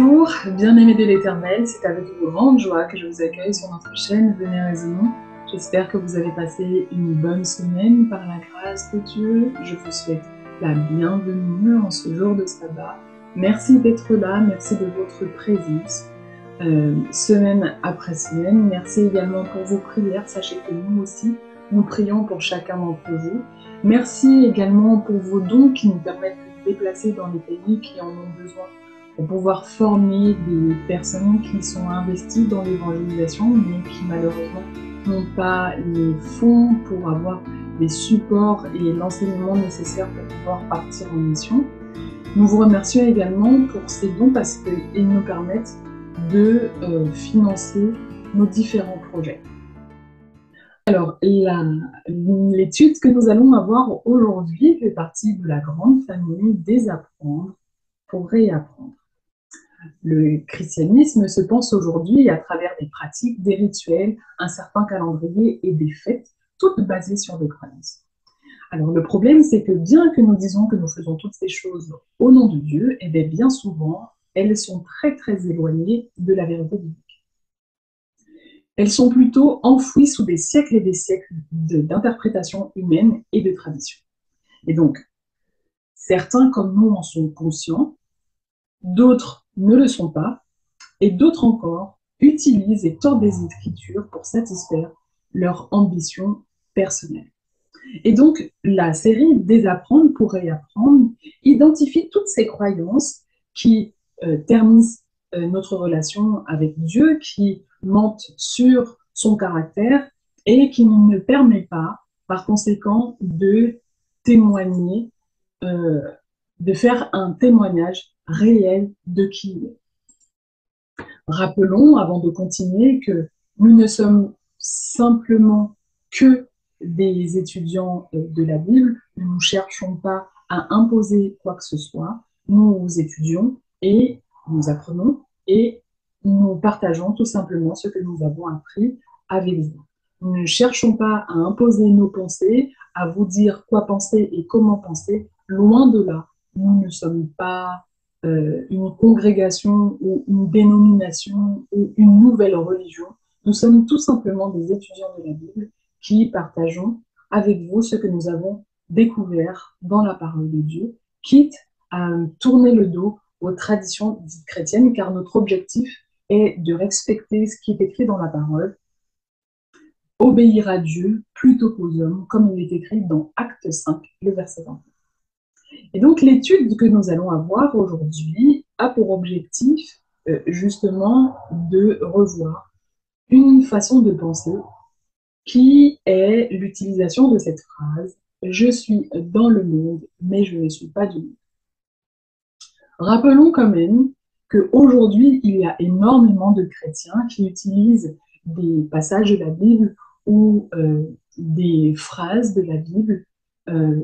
Bonjour, bien-aimés de l'Éternel, c'est avec grande joie que je vous accueille sur notre chaîne Venez Raisonnons. J'espère que vous avez passé une bonne semaine par la grâce de Dieu. Je vous souhaite la bienvenue en ce jour de sabbat. Merci d'être là, merci de votre présence, semaine après semaine. Merci également pour vos prières. Sachez que nous aussi, nous prions pour chacun d'entre vous. Merci également pour vos dons qui nous permettent de nous déplacer dans les pays qui en ont besoin, pour pouvoir former des personnes qui sont investies dans l'évangélisation, mais qui malheureusement n'ont pas les fonds pour avoir les supports et l'enseignement nécessaire pour pouvoir partir en mission. Nous vous remercions également pour ces dons parce qu'ils nous permettent de financer nos différents projets. Alors, l'étude que nous allons avoir aujourd'hui fait partie de la grande famille Désapprendre pour réapprendre. Le christianisme se pense aujourd'hui à travers des pratiques, des rituels, un certain calendrier et des fêtes, toutes basées sur des croyances. Alors le problème, c'est que bien que nous disons que nous faisons toutes ces choses au nom de Dieu, et bien souvent, elles sont très très éloignées de la vérité biblique. Elles sont plutôt enfouies sous des siècles et des siècles d'interprétation humaine et de tradition. Et donc, certains comme nous en sont conscients, d'autres ne le sont pas, et d'autres encore utilisent et tordent des écritures pour satisfaire leur ambition personnelle. Et donc, la série Désapprendre pour réapprendre identifie toutes ces croyances qui ternissent notre relation avec Dieu, qui mentent sur son caractère et qui ne permet pas, par conséquent, de témoigner, de faire un témoignage réel de qui il est. Rappelons, avant de continuer, que nous ne sommes simplement que des étudiants de la Bible. Nous ne cherchons pas à imposer quoi que ce soit. Nous étudions et nous apprenons et nous partageons tout simplement ce que nous avons appris avec vous. Nous ne cherchons pas à imposer nos pensées, à vous dire quoi penser et comment penser. Loin de là, nous ne sommes pas une congrégation ou une dénomination ou une nouvelle religion. Nous sommes tout simplement des étudiants de la Bible qui partageons avec vous ce que nous avons découvert dans la parole de Dieu, quitte à tourner le dos aux traditions dites chrétiennes, car notre objectif est de respecter ce qui est écrit dans la parole, obéir à Dieu plutôt qu'aux hommes, comme il est écrit dans Acte 5, le verset 20. Et donc l'étude que nous allons avoir aujourd'hui a pour objectif justement de revoir une façon de penser qui est l'utilisation de cette phrase « Je suis dans le monde, mais je ne suis pas du monde ». Rappelons quand même qu'aujourd'hui, il y a énormément de chrétiens qui utilisent des passages de la Bible ou des phrases de la Bible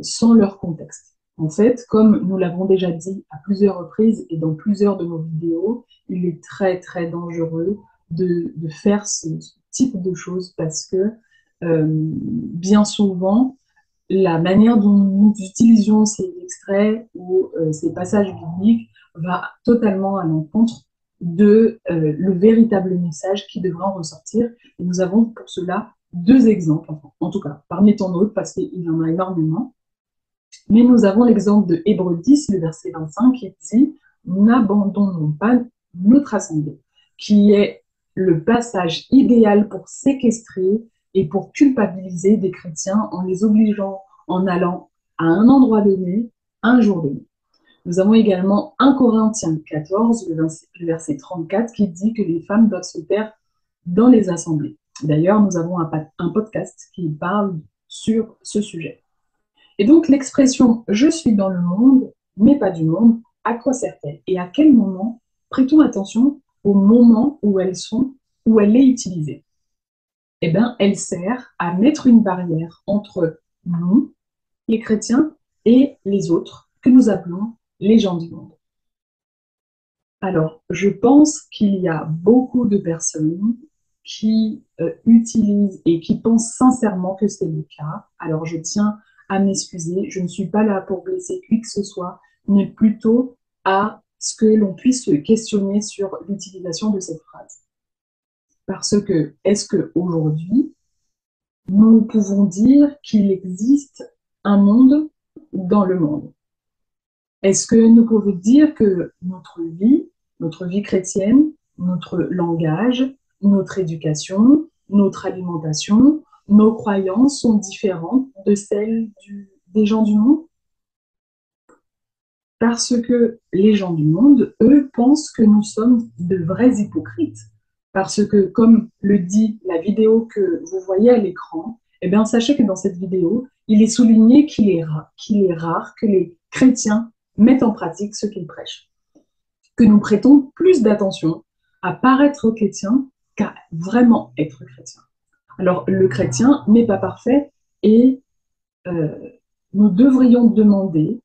sans leur contexte. En fait, comme nous l'avons déjà dit à plusieurs reprises et dans plusieurs de nos vidéos, il est très très dangereux de faire ce type de choses parce que bien souvent, la manière dont nous utilisions ces extraits ou ces passages bibliques va totalement à l'encontre de le véritable message qui devra en ressortir. Et nous avons pour cela deux exemples, en tout cas, parmi tant d'autres, parce qu'il y en a énormément. Mais nous avons l'exemple de Hébreux 10, le verset 25, qui dit « N'abandonnons pas notre assemblée », qui est le passage idéal pour séquestrer et pour culpabiliser des chrétiens en les obligeant en allant à un endroit donné, un jour donné. Nous avons également 1 Corinthiens 14, le verset 34, qui dit que les femmes doivent se taire dans les assemblées. D'ailleurs, nous avons un podcast qui parle sur ce sujet. Et donc l'expression « je suis dans le monde, mais pas du monde », à quoi sert-elle? Et à quel moment prêtons attention au moment où elle est utilisée? Eh bien, elle sert à mettre une barrière entre nous, les chrétiens, et les autres, que nous appelons les gens du monde. Alors, je pense qu'il y a beaucoup de personnes qui utilisent et qui pensent sincèrement que c'est le cas. Alors, je tiens à m'excuser, je ne suis pas là pour blesser qui que ce soit, mais plutôt à ce que l'on puisse se questionner sur l'utilisation de cette phrase. Parce que, est-ce qu'aujourd'hui, nous pouvons dire qu'il existe un monde dans le monde? Est-ce que nous pouvons dire que notre vie chrétienne, notre langage, notre éducation, notre alimentation, nos croyances sont différentes de celles des gens du monde? Parce que les gens du monde, eux, pensent que nous sommes de vrais hypocrites. Parce que, comme le dit la vidéo que vous voyez à l'écran, eh bien, sachez que dans cette vidéo, il est souligné qu'il est rare que les chrétiens mettent en pratique ce qu'ils prêchent. Que nous prêtons plus d'attention à paraître chrétien qu'à vraiment être chrétien. Alors, le chrétien n'est pas parfait et nous devrions demander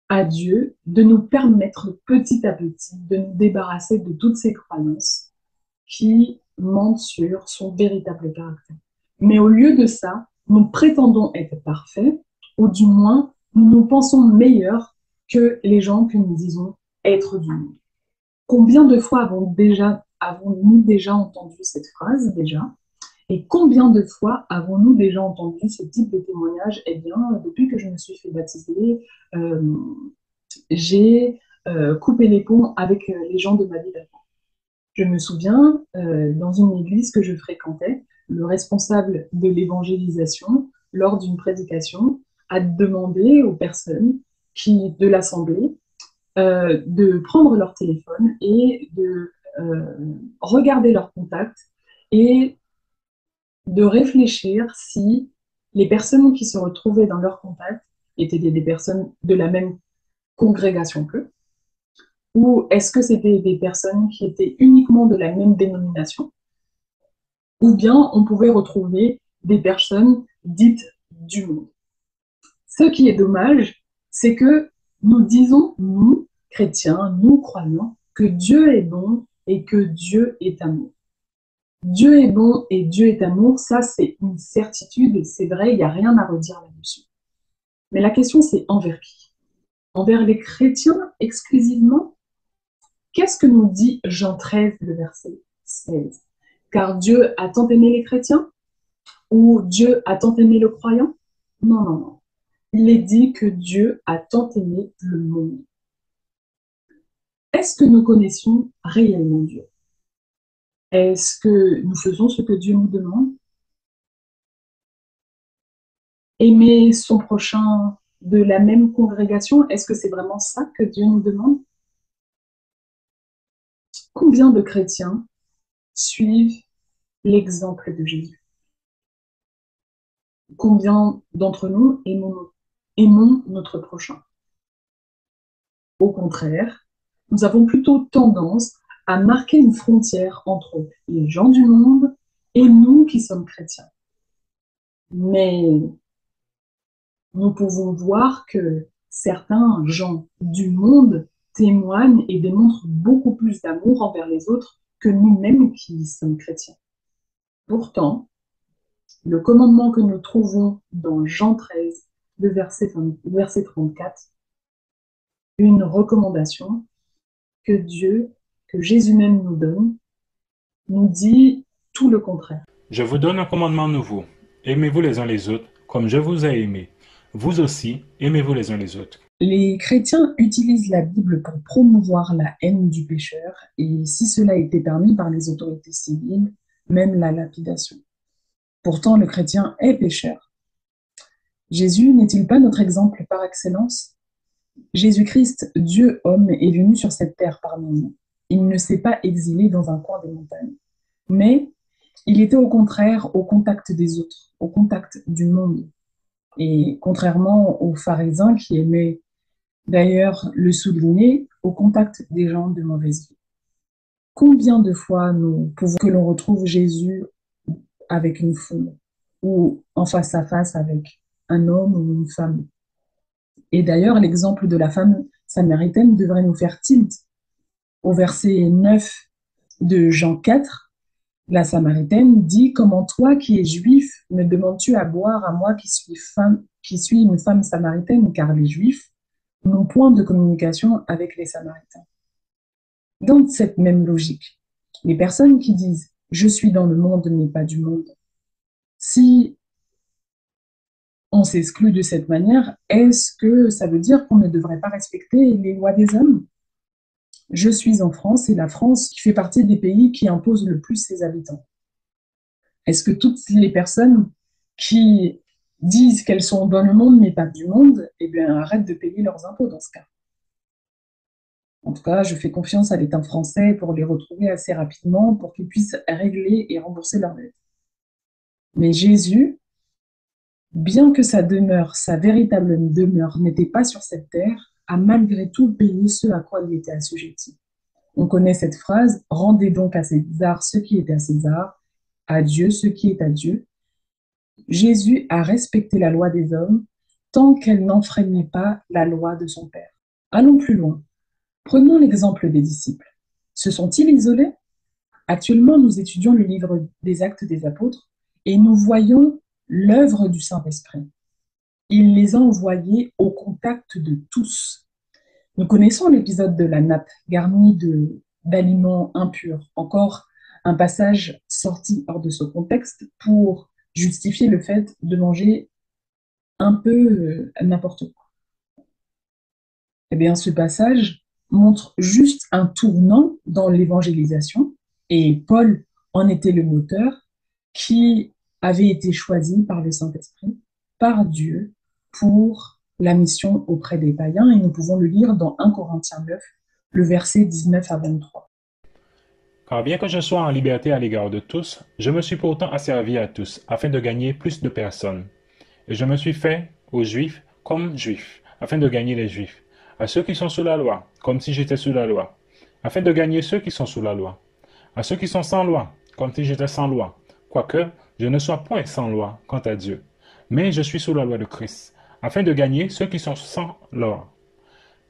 à Dieu de nous permettre petit à petit de nous débarrasser de toutes ces croyances qui mentent sur son véritable caractère. Mais au lieu de ça, nous prétendons être parfaits, ou du moins, nous pensons meilleurs que les gens que nous disons être du monde. Combien de fois avons-nous déjà entendu cette phrase déjà? Et combien de fois avons-nous déjà entendu ce type de témoignage? Eh bien, depuis que je me suis fait baptiser, j'ai coupé les ponts avec les gens de ma vie d'avant. Je me souviens, dans une église que je fréquentais, le responsable de l'évangélisation, lors d'une prédication, a demandé aux personnes de l'assemblée de prendre leur téléphone et de regarder leur contact et de réfléchir si les personnes qui se retrouvaient dans leur contact étaient des personnes de la même congrégation qu'eux, ou est-ce que c'était des personnes qui étaient uniquement de la même dénomination, ou bien on pouvait retrouver des personnes dites du monde. Ce qui est dommage, c'est que nous disons, nous, chrétiens, nous croyants, que Dieu est bon et que Dieu est amour. Dieu est bon et Dieu est amour, ça c'est une certitude, c'est vrai, il n'y a rien à redire là-dessus. Mais la question c'est envers qui? Envers les chrétiens exclusivement? Qu'est-ce que nous dit Jean 13, le verset 16? Car Dieu a tant aimé les chrétiens? Ou Dieu a tant aimé le croyant? Non, non, non. Il est dit que Dieu a tant aimé le monde. Est-ce que nous connaissons réellement Dieu? Est-ce que nous faisons ce que Dieu nous demande? Aimer son prochain de la même congrégation, est-ce que c'est vraiment ça que Dieu nous demande? Combien de chrétiens suivent l'exemple de Jésus? Combien d'entre nous aimons notre prochain? Au contraire, nous avons plutôt tendance à marquer une frontière entre les gens du monde et nous qui sommes chrétiens. Mais nous pouvons voir que certains gens du monde témoignent et démontrent beaucoup plus d'amour envers les autres que nous-mêmes qui sommes chrétiens. Pourtant, le commandement que nous trouvons dans Jean 13, le verset 34, une recommandation que Jésus même nous donne, nous dit tout le contraire. Je vous donne un commandement nouveau. Aimez-vous les uns les autres, comme je vous ai aimé. Vous aussi, aimez-vous les uns les autres. Les chrétiens utilisent la Bible pour promouvoir la haine du pécheur, et si cela était permis par les autorités civiles, même la lapidation. Pourtant, le chrétien est pécheur. Jésus n'est-il pas notre exemple par excellence? Jésus-Christ, Dieu homme, est venu sur cette terre parmi nous. Il ne s'est pas exilé dans un coin des montagnes, mais il était au contraire au contact des autres, au contact du monde. Et contrairement aux pharisiens qui aimaient d'ailleurs le souligner, au contact des gens de mauvaise vie. Combien de fois nous pouvons que l'on retrouve Jésus avec une foule ou en face à face avec un homme ou une femme? Et d'ailleurs, l'exemple de la femme samaritaine devrait nous faire tilt. Au verset 9 de Jean 4, la Samaritaine dit: comment toi qui es juif me demandes-tu à boire à moi qui suis une femme samaritaine? Car les Juifs nos points de communication avec les Samaritains. Dans cette même logique, les personnes qui disent « je suis dans le monde mais pas du monde », si on s'exclut de cette manière, est-ce que ça veut dire qu'on ne devrait pas respecter les lois des hommes? Je suis en France et la France qui fait partie des pays qui imposent le plus ses habitants. Est-ce que toutes les personnes qui disent qu'elles sont dans le monde mais pas du monde, eh bien, arrêtent de payer leurs impôts dans ce cas? En tout cas, je fais confiance à l'État français pour les retrouver assez rapidement pour qu'ils puissent régler et rembourser leurs dettes. Mais Jésus, bien que sa demeure, sa véritable demeure, n'était pas sur cette terre, a malgré tout payé ce à quoi il était assujetti. On connaît cette phrase, « Rendez donc à César ce qui est à César, à Dieu ce qui est à Dieu ». Jésus a respecté la loi des hommes tant qu'elle n'enfreignait pas la loi de son Père. Allons plus loin. Prenons l'exemple des disciples. Se sont-ils isolés? Actuellement, nous étudions le livre des Actes des Apôtres et nous voyons l'œuvre du Saint-Esprit. Il les a envoyés au contact de tous. Nous connaissons l'épisode de la nappe garnie d'aliments impurs. Encore un passage sorti hors de ce contexte pour justifier le fait de manger un peu n'importe quoi. Eh bien, ce passage montre juste un tournant dans l'évangélisation et Paul en était le moteur qui avait été choisi par le Saint-Esprit, par Dieu, pour la mission auprès des païens et nous pouvons le lire dans 1 Corinthiens 9, le verset 19 à 23. Car bien que je sois en liberté à l'égard de tous, je me suis pourtant asservi à tous, afin de gagner plus de personnes. Et je me suis fait aux Juifs comme Juif, afin de gagner les Juifs, à ceux qui sont sous la loi, comme si j'étais sous la loi, afin de gagner ceux qui sont sous la loi, à ceux qui sont sans loi, comme si j'étais sans loi, quoique je ne sois point sans loi quant à Dieu. Mais je suis sous la loi de Christ, afin de gagner ceux qui sont sans loi.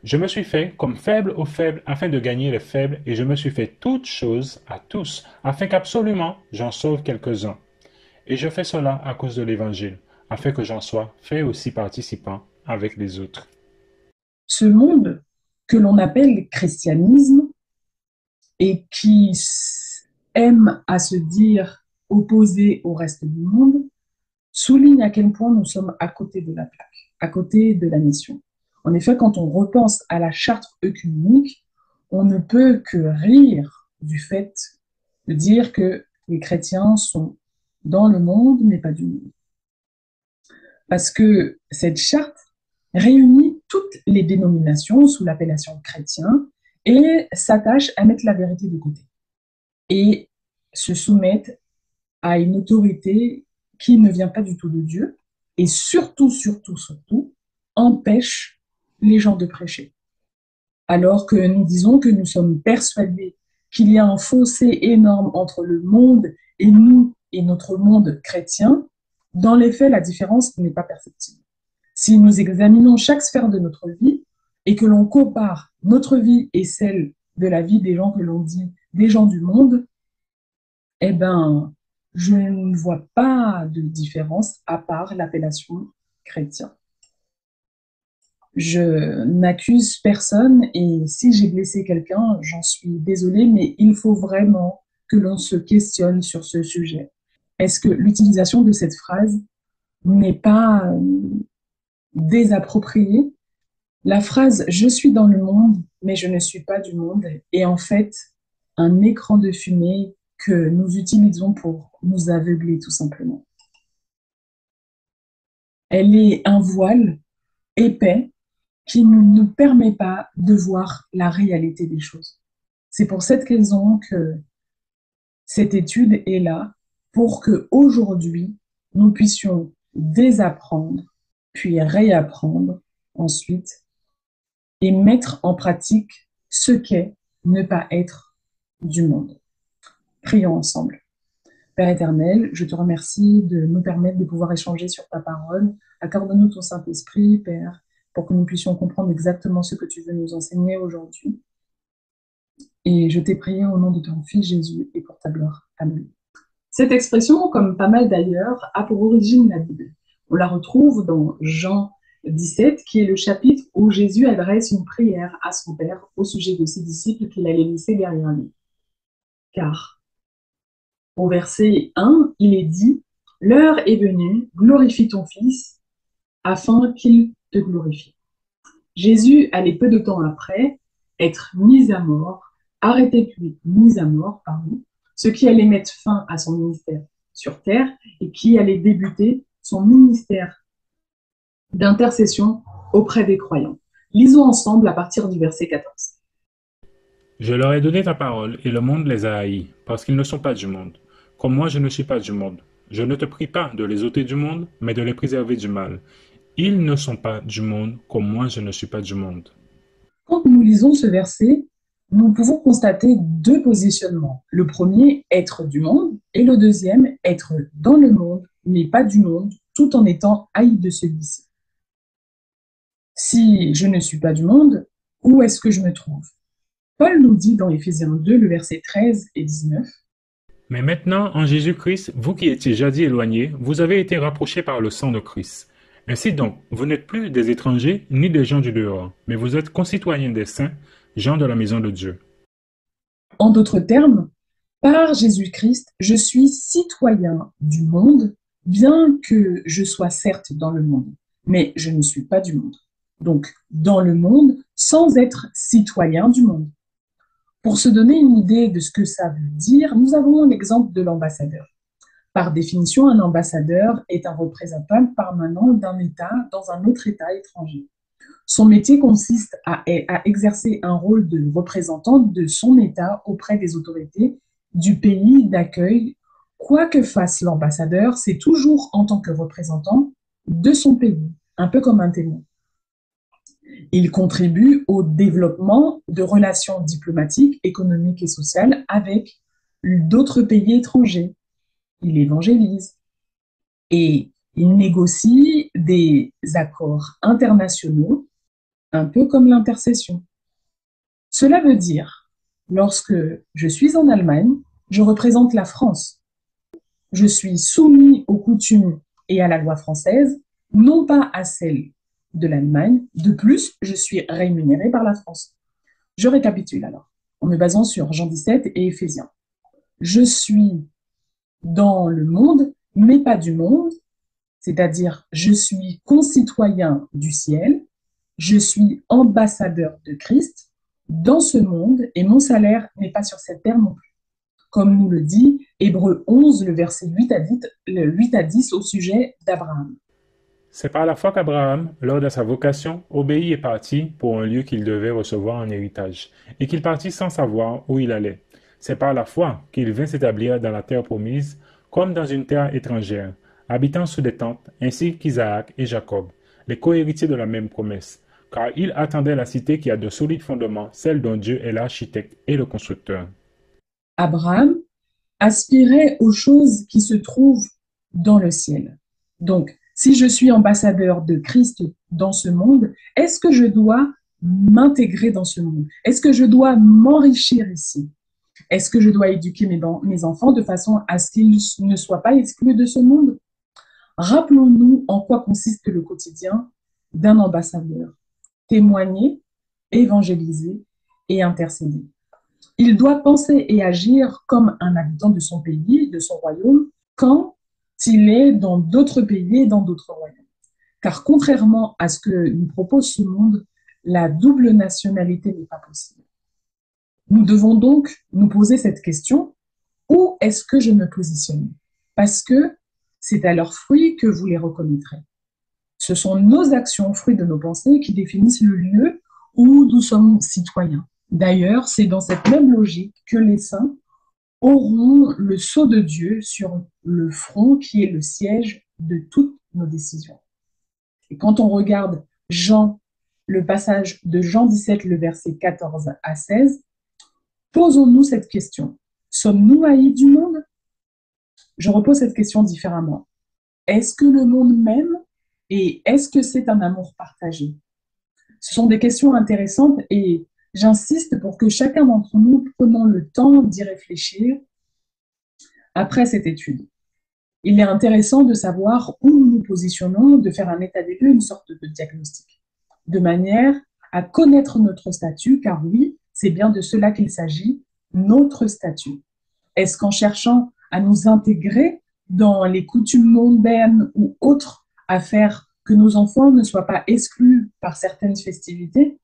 Je me suis fait comme faible aux faibles afin de gagner les faibles, et je me suis fait toutes choses à tous, afin qu'absolument j'en sauve quelques-uns. Et je fais cela à cause de l'Évangile, afin que j'en sois fait aussi participant avec les autres. Ce monde que l'on appelle christianisme et qui aime à se dire opposé au reste du monde, souligne à quel point nous sommes à côté de la plaque, à côté de la mission. En effet, quand on repense à la charte œcuménique, on ne peut que rire du fait de dire que les chrétiens sont dans le monde, mais pas du monde. Parce que cette charte réunit toutes les dénominations sous l'appellation chrétien et s'attache à mettre la vérité de côté et se soumettre à une autorité qui ne vient pas du tout de Dieu et surtout, surtout, surtout, empêche les gens de prêcher. Alors que nous disons que nous sommes persuadés qu'il y a un fossé énorme entre le monde et nous et notre monde chrétien, dans les faits, la différence n'est pas perceptible. Si nous examinons chaque sphère de notre vie et que l'on compare notre vie et celle de la vie des gens que l'on dit des gens du monde, eh ben, je ne vois pas de différence à part l'appellation chrétien. Je n'accuse personne et si j'ai blessé quelqu'un, j'en suis désolée, mais il faut vraiment que l'on se questionne sur ce sujet. Est-ce que l'utilisation de cette phrase n'est pas désappropriée? La phrase « je suis dans le monde, mais je ne suis pas du monde » est en fait un écran de fumée que nous utilisons pour nous aveugler tout simplement. Elle est un voile épais qui ne nous permet pas de voir la réalité des choses. C'est pour cette raison que cette étude est là pour que aujourd'hui nous puissions désapprendre, puis réapprendre ensuite et mettre en pratique ce qu'est ne pas être du monde. Prions ensemble. Père éternel, je te remercie de nous permettre de pouvoir échanger sur ta parole. Accorde-nous ton Saint-Esprit, Père, pour que nous puissions comprendre exactement ce que tu veux nous enseigner aujourd'hui. Et je t'ai prié au nom de ton Fils Jésus et pour ta gloire. Amen. Cette expression, comme pas mal d'ailleurs, a pour origine la Bible. On la retrouve dans Jean 17, qui est le chapitre où Jésus adresse une prière à son Père au sujet de ses disciples qu'il allait laisser derrière lui. Car au verset 1, il est dit, « L'heure est venue, glorifie ton Fils, afin qu'il te glorifie. » Jésus allait peu de temps après être mis à mort, arrêté puis mis à mort, ce qui allait mettre fin à son ministère sur terre et qui allait débuter son ministère d'intercession auprès des croyants. Lisons ensemble à partir du verset 14. Je leur ai donné ta parole, et le monde les a haïs, parce qu'ils ne sont pas du monde. Comme moi je ne suis pas du monde. Je ne te prie pas de les ôter du monde, mais de les préserver du mal. Ils ne sont pas du monde, comme moi je ne suis pas du monde. Quand nous lisons ce verset, nous pouvons constater deux positionnements. Le premier, être du monde, et le deuxième, être dans le monde, mais pas du monde, tout en étant haï de celui-ci. Si je ne suis pas du monde, où est-ce que je me trouve? Paul nous dit dans Éphésiens 2, le verset 13 et 19, Mais maintenant, en Jésus-Christ, vous qui étiez jadis éloignés, vous avez été rapprochés par le sang de Christ. Ainsi donc, vous n'êtes plus des étrangers ni des gens du dehors, mais vous êtes concitoyens des saints, gens de la maison de Dieu. En d'autres termes, par Jésus-Christ, je suis citoyen du monde, bien que je sois certes dans le monde, mais je ne suis pas du monde. Donc, dans le monde, sans être citoyen du monde. Pour se donner une idée de ce que ça veut dire, nous avons l'exemple de l'ambassadeur. Par définition, un ambassadeur est un représentant permanent d'un État dans un autre État étranger. Son métier consiste à exercer un rôle de représentant de son État auprès des autorités du pays d'accueil. Quoi que fasse l'ambassadeur, c'est toujours en tant que représentant de son pays, un peu comme un témoin. Il contribue au développement de relations diplomatiques, économiques et sociales avec d'autres pays étrangers. Il évangélise et il négocie des accords internationaux, un peu comme l'intercession. Cela veut dire, lorsque je suis en Allemagne, je représente la France. Je suis soumis aux coutumes et à la loi française, non pas à celle de l'Allemagne. De plus, je suis rémunéré par la France. Je récapitule alors, en me basant sur Jean 17 et Éphésiens. Je suis dans le monde, mais pas du monde, c'est-à-dire je suis concitoyen du ciel, je suis ambassadeur de Christ dans ce monde et mon salaire n'est pas sur cette terre non plus. Comme nous le dit Hébreux 11, le verset 8 à 10 au sujet d'Abraham. C'est par la foi qu'Abraham, lors de sa vocation, obéit et partit pour un lieu qu'il devait recevoir en héritage, et qu'il partit sans savoir où il allait. C'est par la foi qu'il vint s'établir dans la terre promise, comme dans une terre étrangère, habitant sous des tentes, ainsi qu'Isaac et Jacob, les cohéritiers de la même promesse, car il attendait la cité qui a de solides fondements, celle dont Dieu est l'architecte et le constructeur. Abraham aspirait aux choses qui se trouvent dans le ciel. Donc, si je suis ambassadeur de Christ dans ce monde, est-ce que je dois m'intégrer dans ce monde? Est-ce que je dois m'enrichir ici? Est-ce que je dois éduquer mes enfants de façon à ce qu'ils ne soient pas exclus de ce monde? Rappelons-nous en quoi consiste le quotidien d'un ambassadeur. Témoigner, évangéliser et intercéder. Il doit penser et agir comme un habitant de son pays, de son royaume, quand il est dans d'autres pays et dans d'autres royaumes. Car contrairement à ce que nous propose ce monde, la double nationalité n'est pas possible. Nous devons donc nous poser cette question, où est-ce que je me positionne? Parce que c'est à leurs fruits que vous les reconnaîtrez. Ce sont nos actions, fruits de nos pensées, qui définissent le lieu où nous sommes citoyens. D'ailleurs, c'est dans cette même logique que les saints auront le sceau de Dieu sur le front qui est le siège de toutes nos décisions. Et quand on regarde le passage de Jean 17, le verset 14 à 16, posons-nous cette question. Sommes-nous haïs du monde? Je repose cette question différemment. Est-ce que le monde m'aime et est-ce que c'est un amour partagé? Ce sont des questions intéressantes et j'insiste pour que chacun d'entre nous prenions le temps d'y réfléchir après cette étude. il est intéressant de savoir où nous nous positionnons, de faire un état des lieux, une sorte de diagnostic, de manière à connaître notre statut, car oui, c'est bien de cela qu'il s'agit, notre statut. Est-ce qu'en cherchant à nous intégrer dans les coutumes mondaines ou autres, à faire que nos enfants ne soient pas exclus par certaines festivités,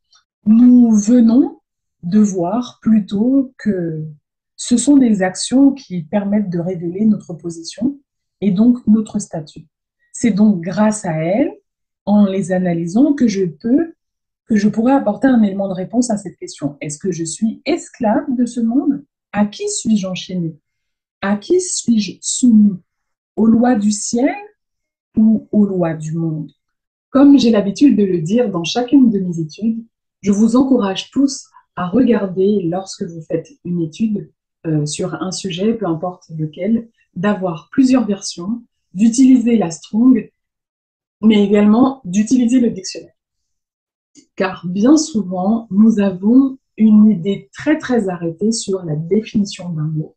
nous venons de voir plutôt que ce sont des actions qui permettent de révéler notre position et donc notre statut. C'est donc grâce à elles, en les analysant, que je pourrais apporter un élément de réponse à cette question. Est-ce que je suis esclave de ce monde? À qui suis-je enchaîné? À qui suis-je soumis? Aux lois du ciel ou aux lois du monde? Comme j'ai l'habitude de le dire dans chacune de mes études, je vous encourage tous à regarder, lorsque vous faites une étude sur un sujet, peu importe lequel, d'avoir plusieurs versions, d'utiliser la Strong, mais également d'utiliser le dictionnaire. Car bien souvent, nous avons une idée très très arrêtée sur la définition d'un mot.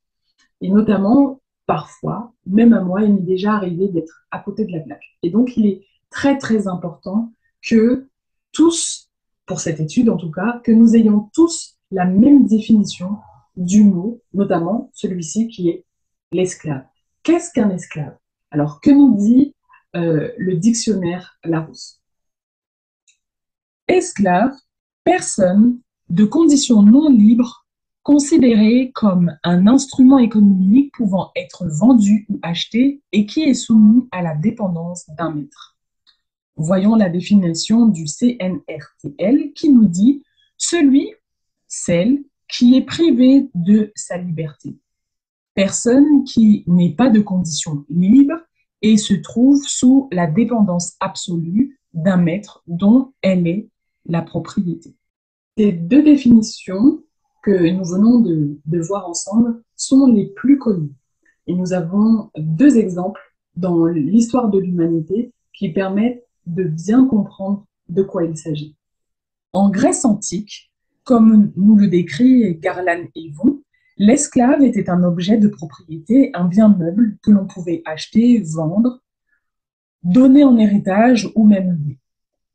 Et notamment, parfois, même à moi, il m'est déjà arrivé d'être à côté de la plaque. Et donc, il est très, très important que tous, pour cette étude en tout cas, que nous ayons tous la même définition du mot, notamment celui-ci qui est l'esclave. Qu'est-ce qu'un esclave? Alors, que nous dit le dictionnaire Larousse? Esclave, personne de condition non libre considéré comme un instrument économique pouvant être vendu ou acheté et qui est soumis à la dépendance d'un maître. Voyons la définition du CNRTL qui nous dit celui, celle qui est privé de sa liberté. Personne qui n'est pas de condition libre et se trouve sous la dépendance absolue d'un maître dont elle est la propriété. Ces deux définitions que nous venons de voir ensemble sont les plus connues. Et nous avons deux exemples dans l'histoire de l'humanité qui permettent de bien comprendre de quoi il s'agit. En Grèce antique, comme nous le décrit Garland et Yvon, l'esclave était un objet de propriété, un bien meuble que l'on pouvait acheter, vendre, donner en héritage ou même louer.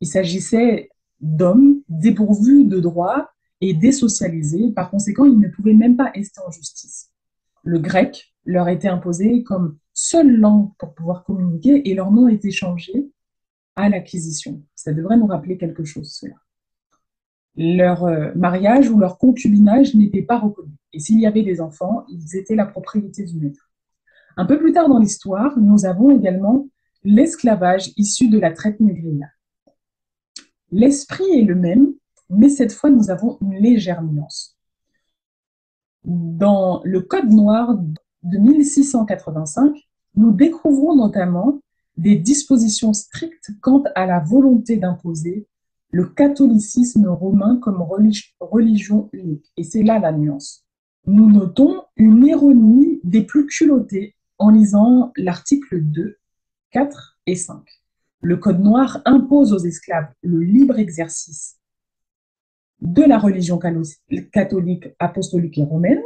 Il s'agissait d'hommes dépourvus de droits et désocialisés. Par conséquent, ils ne pouvaient même pas rester en justice. Le grec leur était imposé comme seule langue pour pouvoir communiquer et leur nom était changé à l'acquisition. Ça devrait nous rappeler quelque chose, cela. Leur mariage ou leur concubinage n'était pas reconnu. Et s'il y avait des enfants, ils étaient la propriété du maître. Un peu plus tard dans l'histoire, nous avons également l'esclavage issu de la traite négrière. L'esprit est le même, mais cette fois, nous avons une légère nuance. Dans le Code noir de 1685, nous découvrons notamment des dispositions strictes quant à la volonté d'imposer le catholicisme romain comme religion unique. Et c'est là la nuance. Nous notons une ironie des plus culottés en lisant l'article 2, 4 et 5. Le Code noir impose aux esclaves le libre exercice de la religion catholique, apostolique et romaine,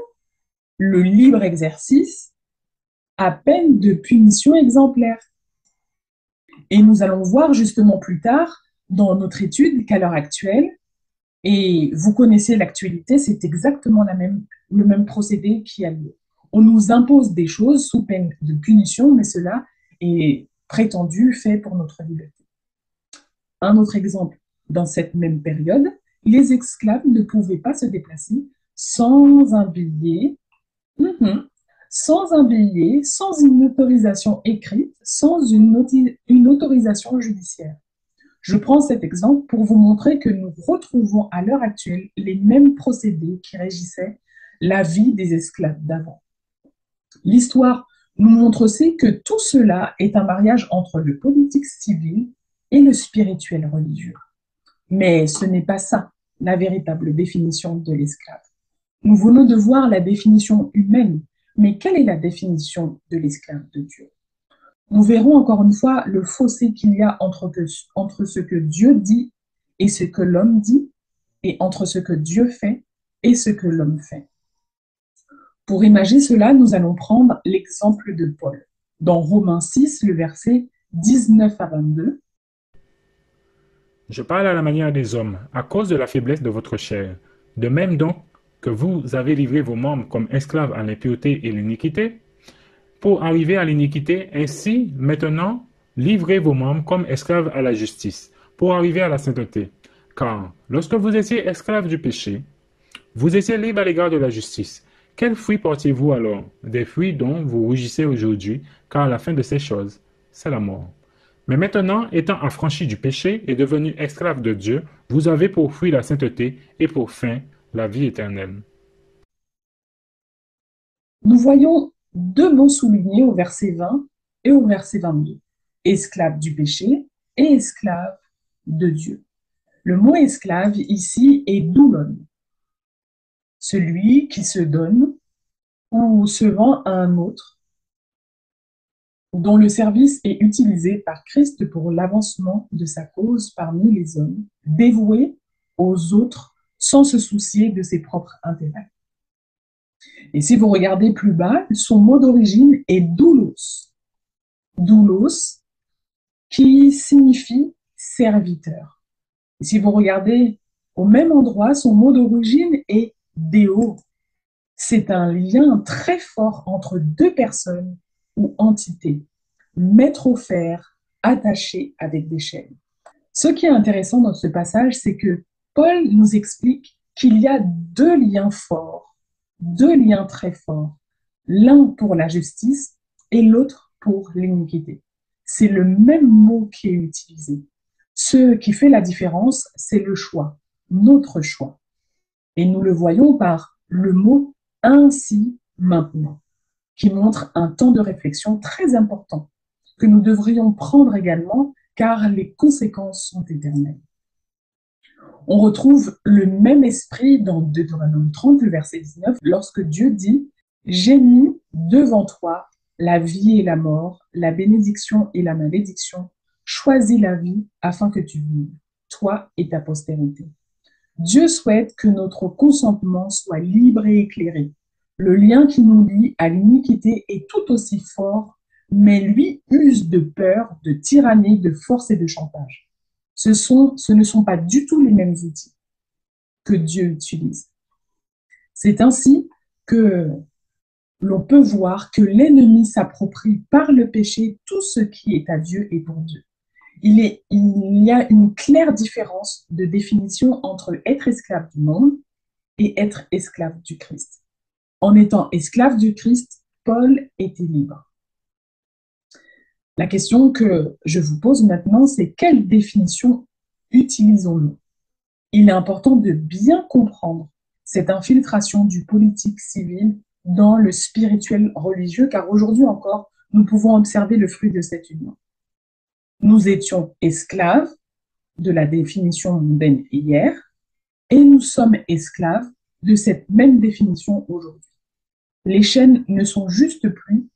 le libre exercice à peine de punition exemplaire. Et nous allons voir justement plus tard dans notre étude qu'à l'heure actuelle, et vous connaissez l'actualité, c'est exactement le même procédé qui a lieu. On nous impose des choses sous peine de punition, mais cela est prétendu fait pour notre liberté. Un autre exemple, dans cette même période, les esclaves ne pouvaient pas se déplacer sans un billet, sans une autorisation écrite, sans une autorisation judiciaire. Je prends cet exemple pour vous montrer que nous retrouvons à l'heure actuelle les mêmes procédés qui régissaient la vie des esclaves d'avant. L'histoire nous montre aussi que tout cela est un mariage entre le politique civil et le spirituel religieux. Mais ce n'est pas ça la véritable définition de l'esclave. Nous venons de voir la définition humaine, mais quelle est la définition de l'esclave de Dieu? Nous verrons encore une fois le fossé qu'il y a entre ce que Dieu dit et ce que l'homme dit, et entre ce que Dieu fait et ce que l'homme fait. Pour imaginer cela, nous allons prendre l'exemple de Paul. dans Romains 6, le verset 19 à 22. Je parle à la manière des hommes, à cause de la faiblesse de votre chair. De même donc que vous avez livré vos membres comme esclaves à l'impureté et l'iniquité, pour arriver à l'iniquité, ainsi maintenant, livrez vos membres comme esclaves à la justice, pour arriver à la sainteté. Car lorsque vous étiez esclaves du péché, vous étiez libres à l'égard de la justice. Quels fruits portiez-vous alors? Des fruits dont vous rougissez aujourd'hui, car la fin de ces choses, c'est la mort. Mais maintenant, étant affranchis du péché et devenus esclaves de Dieu, vous avez pour fruit la sainteté et pour fin la vie éternelle. Nous voyons deux mots soulignés au verset 20 et au verset 22. Esclave du péché et esclave de Dieu. Le mot esclave ici est doulon, celui qui se donne ou se vend à un autre, dont le service est utilisé par Christ pour l'avancement de sa cause parmi les hommes, dévoué aux autres sans se soucier de ses propres intérêts. Et si vous regardez plus bas, son mot d'origine est doulos. Doulos, qui signifie serviteur. Et si vous regardez au même endroit, son mot d'origine est déo. C'est un lien très fort entre deux personnes ou entités, maître au fer, attaché avec des chaînes. Ce qui est intéressant dans ce passage, c'est que Paul nous explique qu'il y a deux liens forts, deux liens très forts, l'un pour la justice et l'autre pour l'iniquité. C'est le même mot qui est utilisé. Ce qui fait la différence, c'est le choix, notre choix. Et nous le voyons par le mot ainsi maintenant, qui montre un temps de réflexion très important que nous devrions prendre également car les conséquences sont éternelles. On retrouve le même esprit dans Deutéronome 30, le verset 19, lorsque Dieu dit « J'ai mis devant toi la vie et la mort, la bénédiction et la malédiction. Choisis la vie afin que tu vives, toi et ta postérité. » Dieu souhaite que notre consentement soit libre et éclairé. Le lien qui nous lie à l'iniquité est tout aussi fort, mais lui use de peur, de tyrannie, de force et de chantage. Ce ne sont pas du tout les mêmes outils que Dieu utilise. C'est ainsi que l'on peut voir que l'ennemi s'approprie par le péché tout ce qui est à Dieu et pour Dieu. Il y a une claire différence de définition entre être esclave du monde et être esclave du Christ. En étant esclave du Christ, Paul était libre. La question que je vous pose maintenant, c'est quelle définition utilisons-nous? Il est important de bien comprendre cette infiltration du politique civil dans le spirituel religieux, car aujourd'hui encore, nous pouvons observer le fruit de cette union. Nous étions esclaves de la définition mondaine hier, et nous sommes esclaves de cette même définition aujourd'hui. Les chaînes ne sont juste plus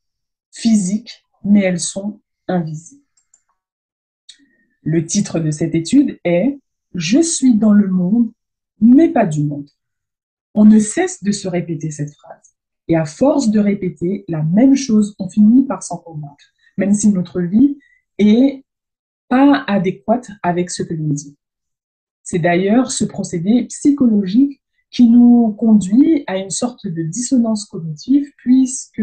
physiques, mais elles sont invisibles. Le titre de cette étude est « Je suis dans le monde, mais pas du monde ». On ne cesse de se répéter cette phrase. Et à force de répéter la même chose, on finit par s'en convaincre, même si notre vie est pas adéquate avec ce que l'on dit. C'est d'ailleurs ce procédé psychologique qui nous conduit à une sorte de dissonance cognitive, puisque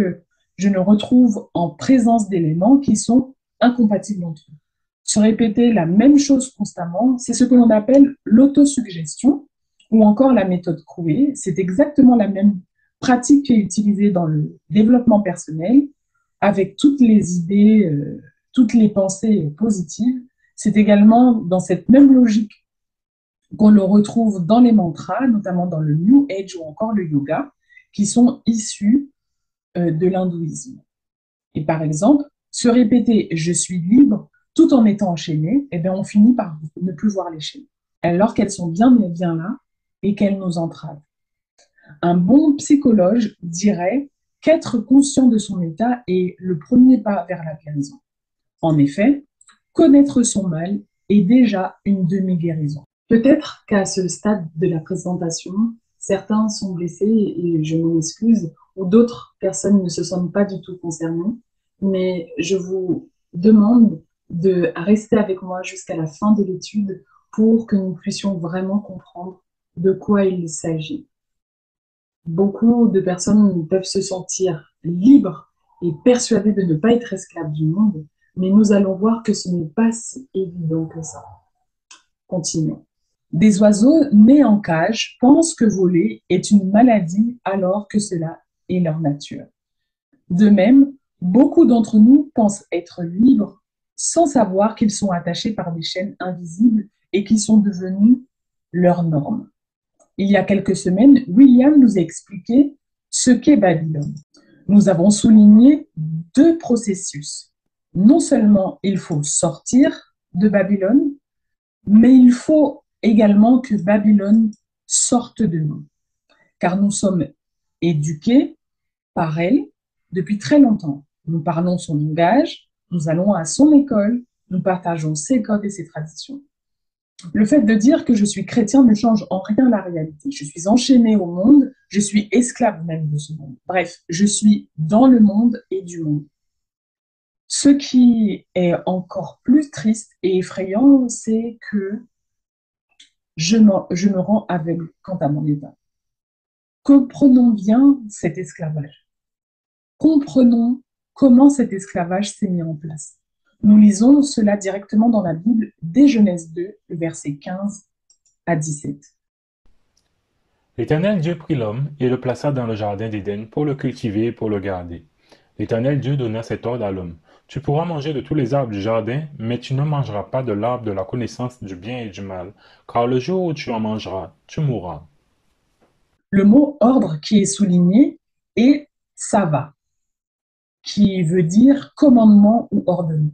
je me retrouve en présence d'éléments qui sont incompatibles entre eux. Se répéter la même chose constamment, c'est ce que l'on appelle l'autosuggestion ou encore la méthode Coué. C'est exactement la même pratique qui est utilisée dans le développement personnel avec toutes les idées, toutes les pensées positives. C'est également dans cette même logique qu'on le retrouve dans les mantras, notamment dans le New Age ou encore le yoga, qui sont issus de l'hindouisme. Et par exemple, se répéter « je suis libre » tout en étant enchaîné, eh bien on finit par ne plus voir les chaînes, alors qu'elles sont bien là et qu'elles nous entravent. Un bon psychologue dirait qu'être conscient de son état est le premier pas vers la guérison. En effet, connaître son mal est déjà une demi-guérison. Peut-être qu'à ce stade de la présentation, certains sont blessés et je m'en excuse, ou d'autres personnes ne se sentent pas du tout concernées. mais je vous demande de rester avec moi jusqu'à la fin de l'étude pour que nous puissions vraiment comprendre de quoi il s'agit. Beaucoup de personnes peuvent se sentir libres et persuadées de ne pas être esclaves du monde, mais nous allons voir que ce n'est pas si évident que ça. Continuons. Des oiseaux nés en cage pensent que voler est une maladie alors que cela est leur nature. De même, beaucoup d'entre nous pensent être libres sans savoir qu'ils sont attachés par des chaînes invisibles et qui sont devenues leurs normes. Il y a quelques semaines, William nous a expliqué ce qu'est Babylone. Nous avons souligné deux processus. Non seulement il faut sortir de Babylone, mais il faut également que Babylone sorte de nous, car nous sommes éduqués par elle depuis très longtemps. Nous parlons son langage, nous allons à son école, nous partageons ses codes et ses traditions. Le fait de dire que je suis chrétien ne change en rien la réalité. Je suis enchaîné au monde, je suis esclave même de ce monde. Bref, je suis dans le monde et du monde. Ce qui est encore plus triste et effrayant, c'est que je me rends aveugle quant à mon état. Comprenons bien cet esclavage. Comprenons comment cet esclavage s'est mis en place. Nous lisons cela directement dans la Bible, dès Genèse 2, le verset 15 à 17. L'Éternel Dieu prit l'homme et le plaça dans le jardin d'Éden pour le cultiver et pour le garder. L'Éternel Dieu donna cet ordre à l'homme. Tu pourras manger de tous les arbres du jardin, mais tu ne mangeras pas de l'arbre de la connaissance du bien et du mal, car le jour où tu en mangeras, tu mourras. Le mot ordre qui est souligné est sava, qui veut dire commandement ou ordonnement.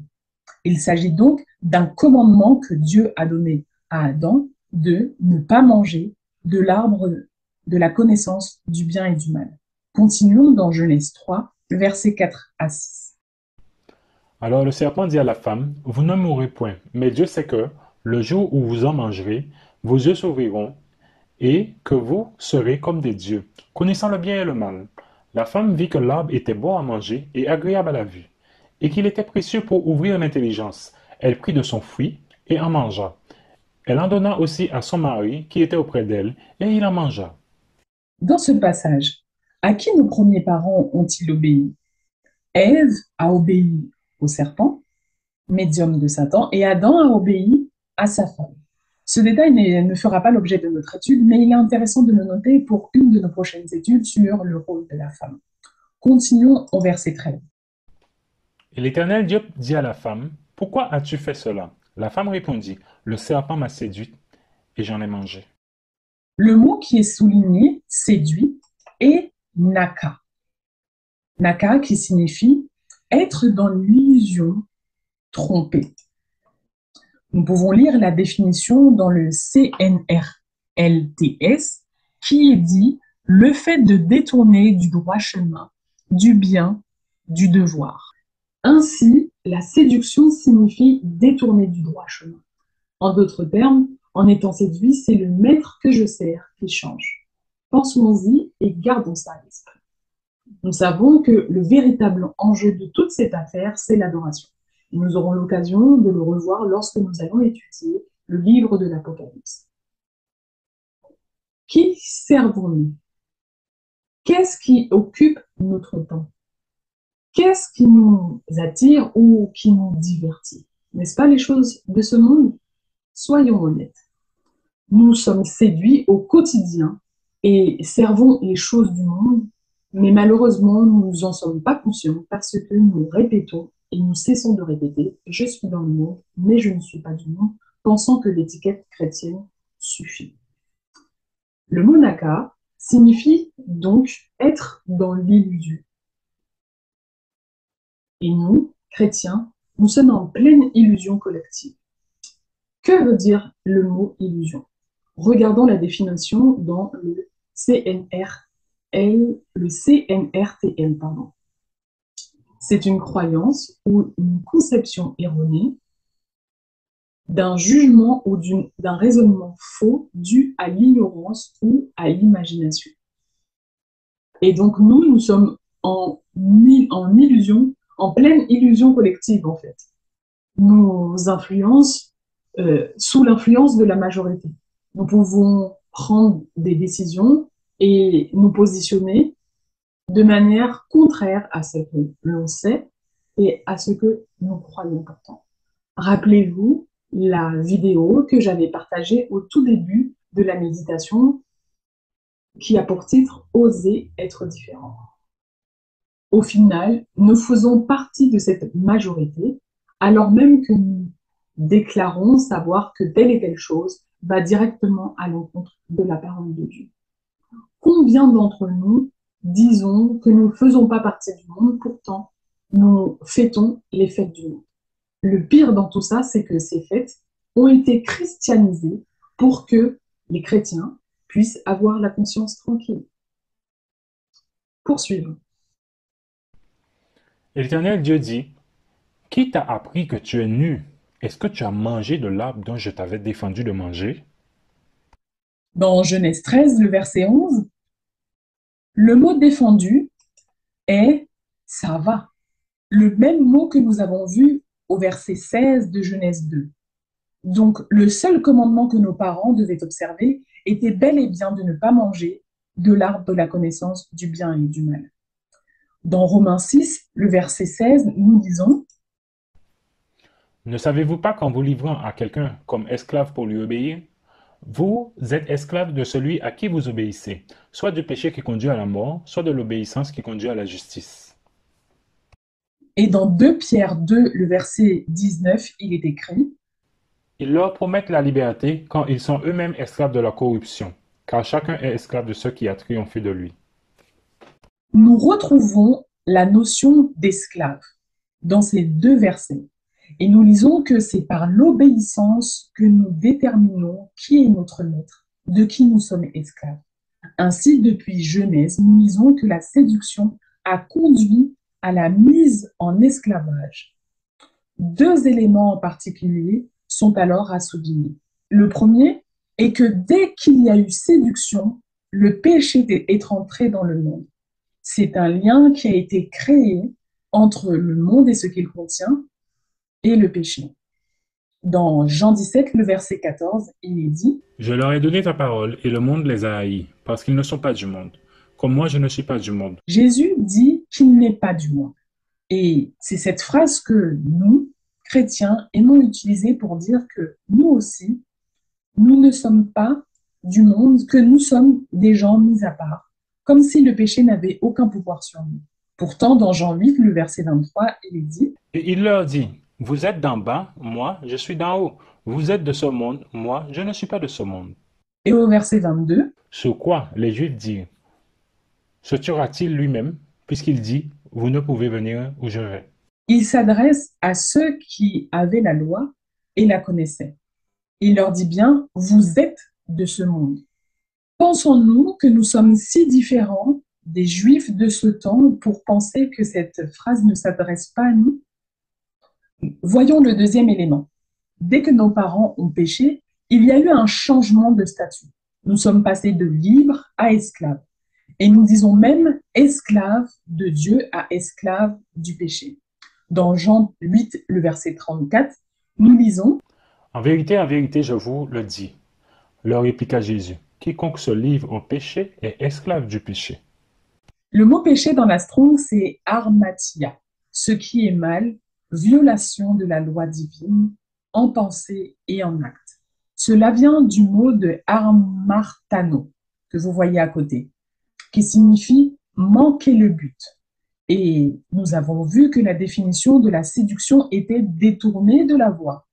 Il s'agit donc d'un commandement que Dieu a donné à Adam de ne pas manger de l'arbre de la connaissance du bien et du mal. Continuons dans Genèse 3, versets 4 à 6. Alors le serpent dit à la femme, vous ne mourrez point, mais Dieu sait que, le jour où vous en mangerez, vos yeux s'ouvriront, et que vous serez comme des dieux, connaissant le bien et le mal. La femme vit que l'arbre était bon à manger et agréable à la vue, et qu'il était précieux pour ouvrir l'intelligence. Elle prit de son fruit et en mangea. Elle en donna aussi à son mari qui était auprès d'elle, et il en mangea. Dans ce passage, à qui nos premiers parents ont-ils obéi? Ève a obéi au serpent, médium de Satan, et Adam a obéi à sa femme. Ce détail ne fera pas l'objet de notre étude, mais il est intéressant de le noter pour une de nos prochaines études sur le rôle de la femme. Continuons au verset 13. Et l'Éternel Dieu dit à la femme, pourquoi as-tu fait cela? La femme répondit, le serpent m'a séduite, et j'en ai mangé. Le mot qui est souligné, séduit, est naka. Naka qui signifie être dans l'illusion, trompé. Nous pouvons lire la définition dans le CNRLTS qui est dit le fait de détourner du droit chemin, du bien, du devoir. Ainsi, la séduction signifie détourner du droit chemin. En d'autres termes, en étant séduit, c'est le maître que je sers qui change. Pensons-y et gardons ça à l'esprit. Nous savons que le véritable enjeu de toute cette affaire, c'est l'adoration. Et nous aurons l'occasion de le revoir lorsque nous allons étudier le livre de l'Apocalypse. Qui servons-nous? Qu'est-ce qui occupe notre temps? Qu'est-ce qui nous attire ou qui nous divertit? N'est-ce pas les choses de ce monde? Soyons honnêtes. Nous sommes séduits au quotidien et servons les choses du monde, mais malheureusement, nous n'en sommes pas conscients parce que nous répétons et nous cessons de répéter « je suis dans le monde, mais je ne suis pas du monde », pensant que l'étiquette chrétienne suffit. Le mot naka signifie donc être dans l'illusion. Et nous, chrétiens, nous sommes en pleine illusion collective. Que veut dire le mot illusion? Regardons la définition dans le CNRTL, pardon. C'est une croyance ou une conception erronée d'un jugement ou d'un raisonnement faux dû à l'ignorance ou à l'imagination. Et donc nous sommes en illusion en pleine illusion collective, en fait, nous influencent sous l'influence de la majorité. Nous pouvons prendre des décisions et nous positionner de manière contraire à ce que l'on sait et à ce que nous croyons pourtant. Rappelez-vous la vidéo que j'avais partagée au tout début de la méditation qui a pour titre Oser être différent. Au final, nous faisons partie de cette majorité, alors même que nous déclarons savoir que telle et telle chose va directement à l'encontre de la parole de Dieu. Combien d'entre nous disons que nous ne faisons pas partie du monde, pourtant nous fêtons les fêtes du monde. Le pire dans tout ça, c'est que ces fêtes ont été christianisées pour que les chrétiens puissent avoir la conscience tranquille. Poursuivons. L'Éternel Dieu dit, qui t'a appris que tu es nu? Est-ce que tu as mangé de l'arbre dont je t'avais défendu de manger? Dans Genèse 13, le verset 11, le mot défendu est ça va. Le même mot que nous avons vu au verset 16 de Genèse 2. Donc, le seul commandement que nos parents devaient observer était bel et bien de ne pas manger de l'arbre de la connaissance du bien et du mal. Dans Romains 6, le verset 16, nous disons Ne savez-vous pas qu'en vous livrant à quelqu'un comme esclave pour lui obéir, vous êtes esclave de celui à qui vous obéissez, soit du péché qui conduit à la mort, soit de l'obéissance qui conduit à la justice. Et dans 2 Pierre 2, le verset 19, il est écrit Ils leur promettent la liberté quand ils sont eux-mêmes esclaves de la corruption, car chacun est esclave de ce qui a triomphé de lui. nous retrouvons la notion d'esclave dans ces 2 versets. Et nous lisons que c'est par l'obéissance que nous déterminons qui est notre maître, de qui nous sommes esclaves. Ainsi, depuis Genèse, nous lisons que la séduction a conduit à la mise en esclavage. 2 éléments en particulier sont alors à souligner. Le premier est que dès qu'il y a eu séduction, le péché est entré dans le monde. C'est un lien qui a été créé entre le monde et ce qu'il contient et le péché. Dans Jean 17, le verset 14, il est dit Je leur ai donné ta parole, et le monde les a haïs, parce qu'ils ne sont pas du monde, comme moi je ne suis pas du monde. Jésus dit qu'il n'est pas du monde. Et c'est cette phrase que nous, chrétiens, aimons utiliser pour dire que nous aussi, nous ne sommes pas du monde, que nous sommes des gens mis à part, comme si le péché n'avait aucun pouvoir sur nous. Pourtant, dans Jean 8, le verset 23, il est dit Et il leur dit, vous êtes d'en bas, moi je suis d'en haut. Vous êtes de ce monde, moi je ne suis pas de ce monde. Et au verset 22, Sur quoi les Juifs dirent, se tuera-t-il lui-même, puisqu'il dit, vous ne pouvez venir où je vais. il s'adresse à ceux qui avaient la loi et la connaissaient. Il leur dit bien, vous êtes de ce monde. Pensons-nous que nous sommes si différents des Juifs de ce temps pour penser que cette phrase ne s'adresse pas à nous? Voyons le deuxième élément. Dès que nos parents ont péché, il y a eu un changement de statut. Nous sommes passés de libres à esclaves. Et nous disons même esclaves de Dieu à esclaves du péché. Dans Jean 8, le verset 34, nous lisons En vérité, je vous le dis, leur répliqua Jésus, quiconque se livre au péché est esclave du péché. le mot péché dans la Strong, c'est armatia, ce qui est mal, violation de la loi divine, en pensée et en acte. Cela vient du mot de armartano, que vous voyez à côté, qui signifie manquer le but. Et nous avons vu que la définition de la séduction était détournée de la voie.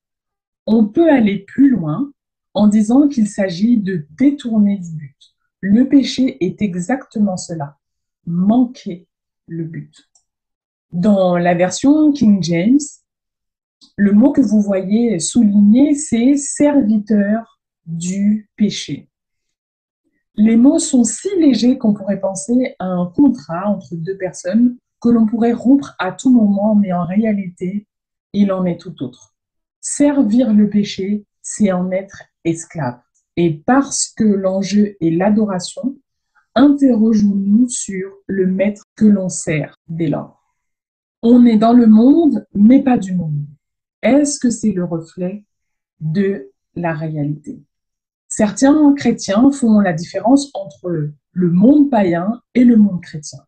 On peut aller plus loin en disant qu'il s'agit de détourner du but. Le péché est exactement cela, manquer le but. Dans la version King James, le mot que vous voyez souligné, c'est serviteur du péché. Les mots sont si légers qu'on pourrait penser à un contrat entre 2 personnes que l'on pourrait rompre à tout moment, mais en réalité, il en est tout autre. Servir le péché, c'est en être esclave. Et parce que l'enjeu est l'adoration, interrogeons-nous sur le maître que l'on sert dès lors. On est dans le monde, mais pas du monde. Est-ce que c'est le reflet de la réalité? Certains chrétiens font la différence entre le monde païen et le monde chrétien.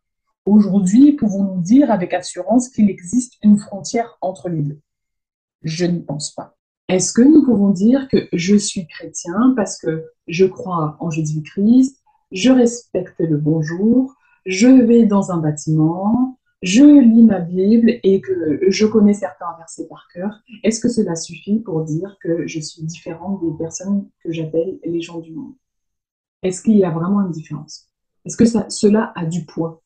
Aujourd'hui, pouvons-nous dire avec assurance qu'il existe une frontière entre les deux? Je ne pense pas. Est-ce que nous pouvons dire que je suis chrétien parce que je crois en Jésus-Christ, je respecte le bonjour, je vais dans un bâtiment, je lis ma Bible et que je connais certains versets par cœur? Est-ce que cela suffit pour dire que je suis différente des personnes que j'appelle les gens du monde? Est-ce qu'il y a vraiment une différence? Est-ce que cela a du poids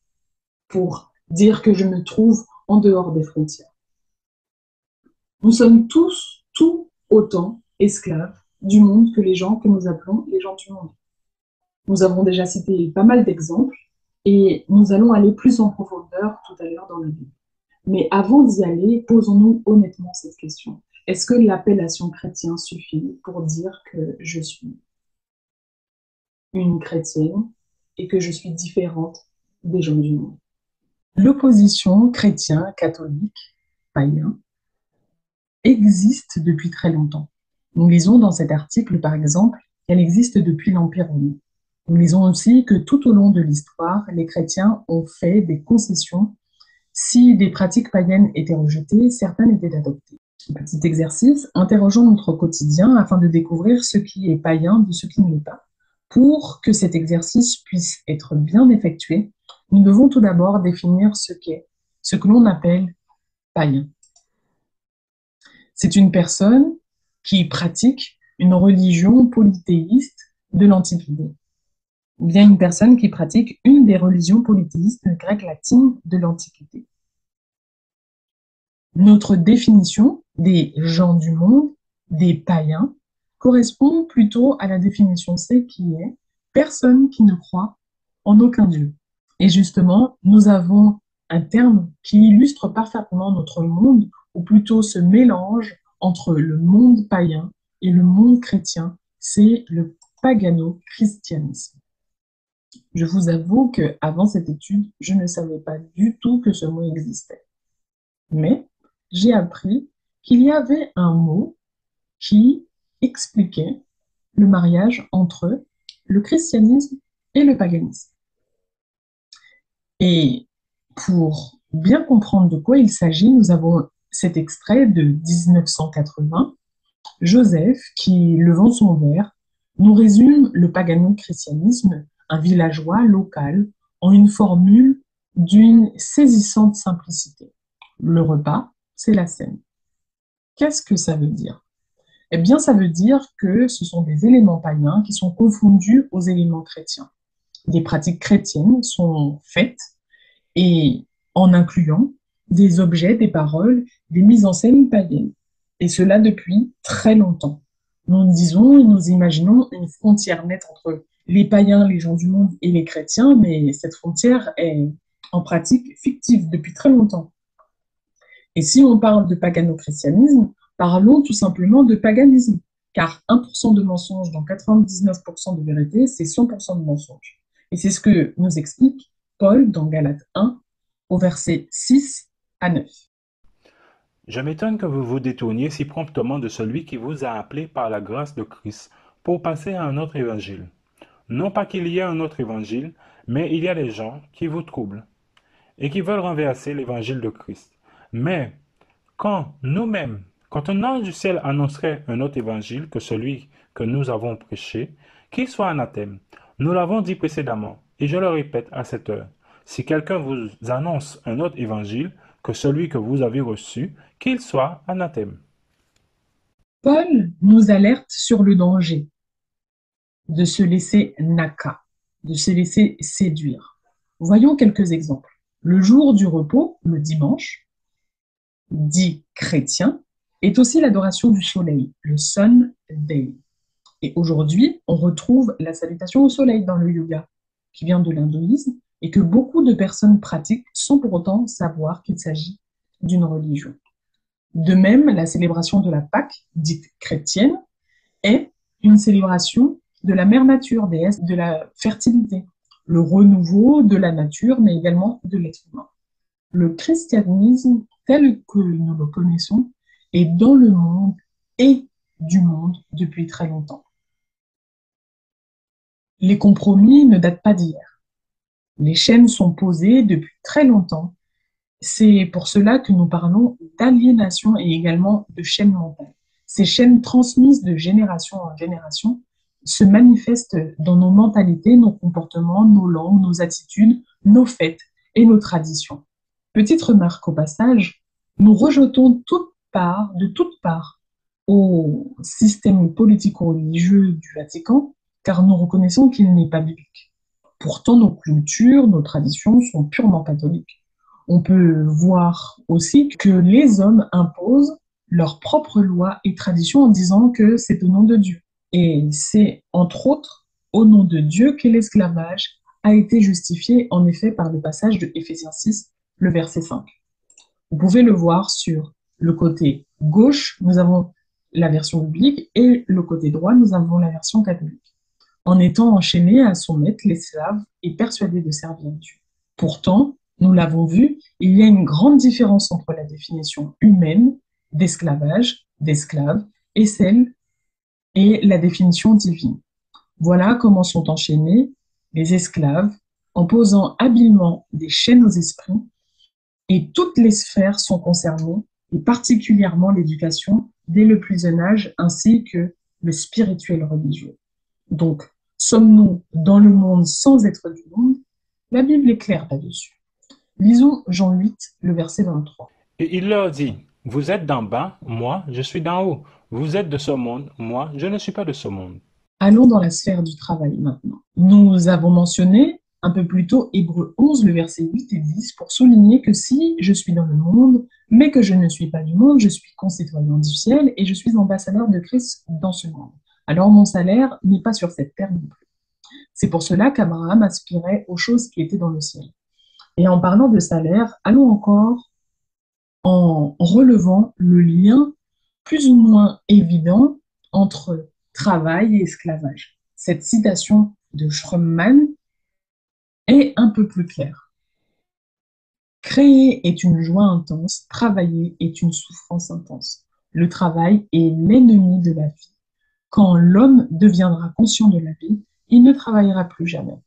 pour dire que je me trouve en dehors des frontières? Nous sommes tous, tout autant esclaves du monde que les gens que nous appelons les gens du monde. Nous avons déjà cité pas mal d'exemples et nous allons aller plus en profondeur tout à l'heure dans le livre. Mais avant d'y aller, posons-nous honnêtement cette question. Est-ce que l'appellation chrétien suffit pour dire que je suis une chrétienne et que je suis différente des gens du monde? L'opposition chrétien-catholique, païen, existe depuis très longtemps. Nous lisons dans cet article, par exemple, qu'elle existe depuis l'Empire romain. Nous lisons aussi que tout au long de l'histoire, les chrétiens ont fait des concessions. Si des pratiques païennes étaient rejetées, certaines étaient adoptées. Petit exercice, interrogeons notre quotidien afin de découvrir ce qui est païen de ce qui ne l'est pas. Pour que cet exercice puisse être bien effectué, nous devons tout d'abord définir ce qu'est, ce que l'on appelle païen. C'est une personne qui pratique une religion polythéiste de l'Antiquité, ou bien une personne qui pratique une des religions polythéistes grecques latines de l'Antiquité. Notre définition des gens du monde, des païens, correspond plutôt à la définition C qui est personne qui ne croit en aucun Dieu. Et justement, nous avons un terme qui illustre parfaitement notre monde, ou plutôt ce mélange entre le monde païen et le monde chrétien, c'est le pagano-christianisme. Je vous avoue qu'avant cette étude, je ne savais pas du tout que ce mot existait. Mais j'ai appris qu'il y avait un mot qui expliquait le mariage entre le christianisme et le paganisme. Et pour bien comprendre de quoi il s'agit, nous avons cet extrait de 1980. Joseph, qui, levant son verre, nous résume le pagano-christianisme, un villageois local, en une formule d'une saisissante simplicité. Le repas, c'est la scène. Qu'est-ce que ça veut dire? Eh bien, ça veut dire que ce sont des éléments païens qui sont confondus aux éléments chrétiens. Des pratiques chrétiennes sont faites et en incluant des objets, des paroles, des mises en scène païennes. Et cela depuis très longtemps. Nous disons et nous imaginons une frontière nette entre les païens, les gens du monde et les chrétiens, mais cette frontière est en pratique fictive depuis très longtemps. Et si on parle de pagano-christianisme, parlons tout simplement de paganisme, car 1% de mensonge dans 99% de vérité, c'est 100% de mensonge. Et c'est ce que nous explique Paul dans Galates 1, au verset 6 à 9. Je m'étonne que vous vous détourniez si promptement de celui qui vous a appelé par la grâce de Christ pour passer à un autre évangile. Non pas qu'il y ait un autre évangile, mais il y a des gens qui vous troublent et qui veulent renverser l'évangile de Christ. Mais quand nous-mêmes, quand un ange du ciel annoncerait un autre évangile que celui que nous avons prêché, qu'il soit anathème. Nous l'avons dit précédemment, et je le répète à cette heure. Si quelqu'un vous annonce un autre évangile que celui que vous avez reçu, qu'il soit anathème. Paul nous alerte sur le danger de se laisser naka, de se laisser séduire. Voyons quelques exemples. Le jour du repos, le dimanche, dit chrétien, est aussi l'adoration du soleil, le sun day. Et aujourd'hui, on retrouve la salutation au soleil dans le yoga, qui vient de l'hindouisme, et que beaucoup de personnes pratiquent sans pour autant savoir qu'il s'agit d'une religion. De même, la célébration de la Pâque, dite chrétienne, est une célébration de la mère nature, déesse de la fertilité, le renouveau de la nature, mais également de l'être humain. Le christianisme, tel que nous le connaissons, est dans le monde et du monde depuis très longtemps. Les compromis ne datent pas d'hier. Les chaînes sont posées depuis très longtemps. C'est pour cela que nous parlons d'aliénation et également de chaînes mentales. Ces chaînes transmises de génération en génération se manifestent dans nos mentalités, nos comportements, nos langues, nos attitudes, nos fêtes et nos traditions. Petite remarque au passage, nous rejetons de toute part au système politico-religieux du Vatican, car nous reconnaissons qu'il n'est pas biblique. Pourtant, nos cultures, nos traditions sont purement catholiques. On peut voir aussi que les hommes imposent leurs propres lois et traditions en disant que c'est au nom de Dieu. Et c'est entre autres au nom de Dieu que l'esclavage a été justifié en effet par le passage de Éphésiens 6, le verset 5. Vous pouvez le voir sur le côté gauche, nous avons la version biblique, et le côté droit, nous avons la version catholique. En étant enchaîné à son maître, l'esclave est persuadé de servir Dieu. Pourtant, nous l'avons vu, il y a une grande différence entre la définition humaine d'esclavage, d'esclave, et la définition divine. Voilà comment sont enchaînés les esclaves en posant habilement des chaînes aux esprits, et toutes les sphères sont concernées, et particulièrement l'éducation dès le plus jeune âge, ainsi que le spirituel religieux. Donc, sommes-nous dans le monde sans être du monde? La Bible est claire là-dessus. Lisons Jean 8, le verset 23. Et il leur dit, vous êtes d'en bas, moi, je suis d'en haut. Vous êtes de ce monde, moi, je ne suis pas de ce monde. Allons dans la sphère du travail maintenant. Nous avons mentionné un peu plus tôt Hébreux 11, le verset 8 et 10, pour souligner que si je suis dans le monde, mais que je ne suis pas du monde, je suis concitoyen du ciel et je suis ambassadeur de Christ dans ce monde. Alors mon salaire n'est pas sur cette terre non plus. C'est pour cela qu'Abraham aspirait aux choses qui étaient dans le ciel. Et en parlant de salaire, allons encore en relevant le lien plus ou moins évident entre travail et esclavage. Cette citation de Schrömmann est un peu plus claire. Créer est une joie intense, travailler est une souffrance intense. Le travail est l'ennemi de la vie. Quand l'homme deviendra conscient de la vie, il ne travaillera plus jamais.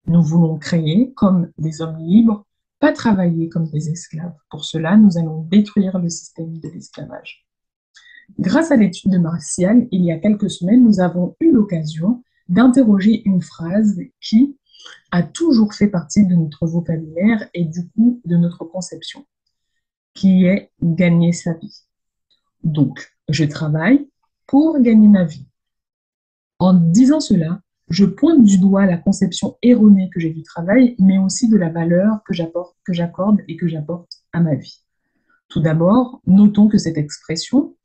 Nous voulons créer comme des hommes libres, pas travailler comme des esclaves. Pour cela, nous allons détruire le système de l'esclavage. Grâce à l'étude de Martial, il y a quelques semaines, nous avons eu l'occasion d'interroger une phrase qui a toujours fait partie de notre vocabulaire et du coup de notre conception, qui est gagner sa vie. Donc, je travaille pour gagner ma vie. En disant cela, je pointe du doigt la conception erronée que j'ai du travail, mais aussi de la valeur que j'accorde et que j'apporte à ma vie. Tout d'abord, notons que cette expression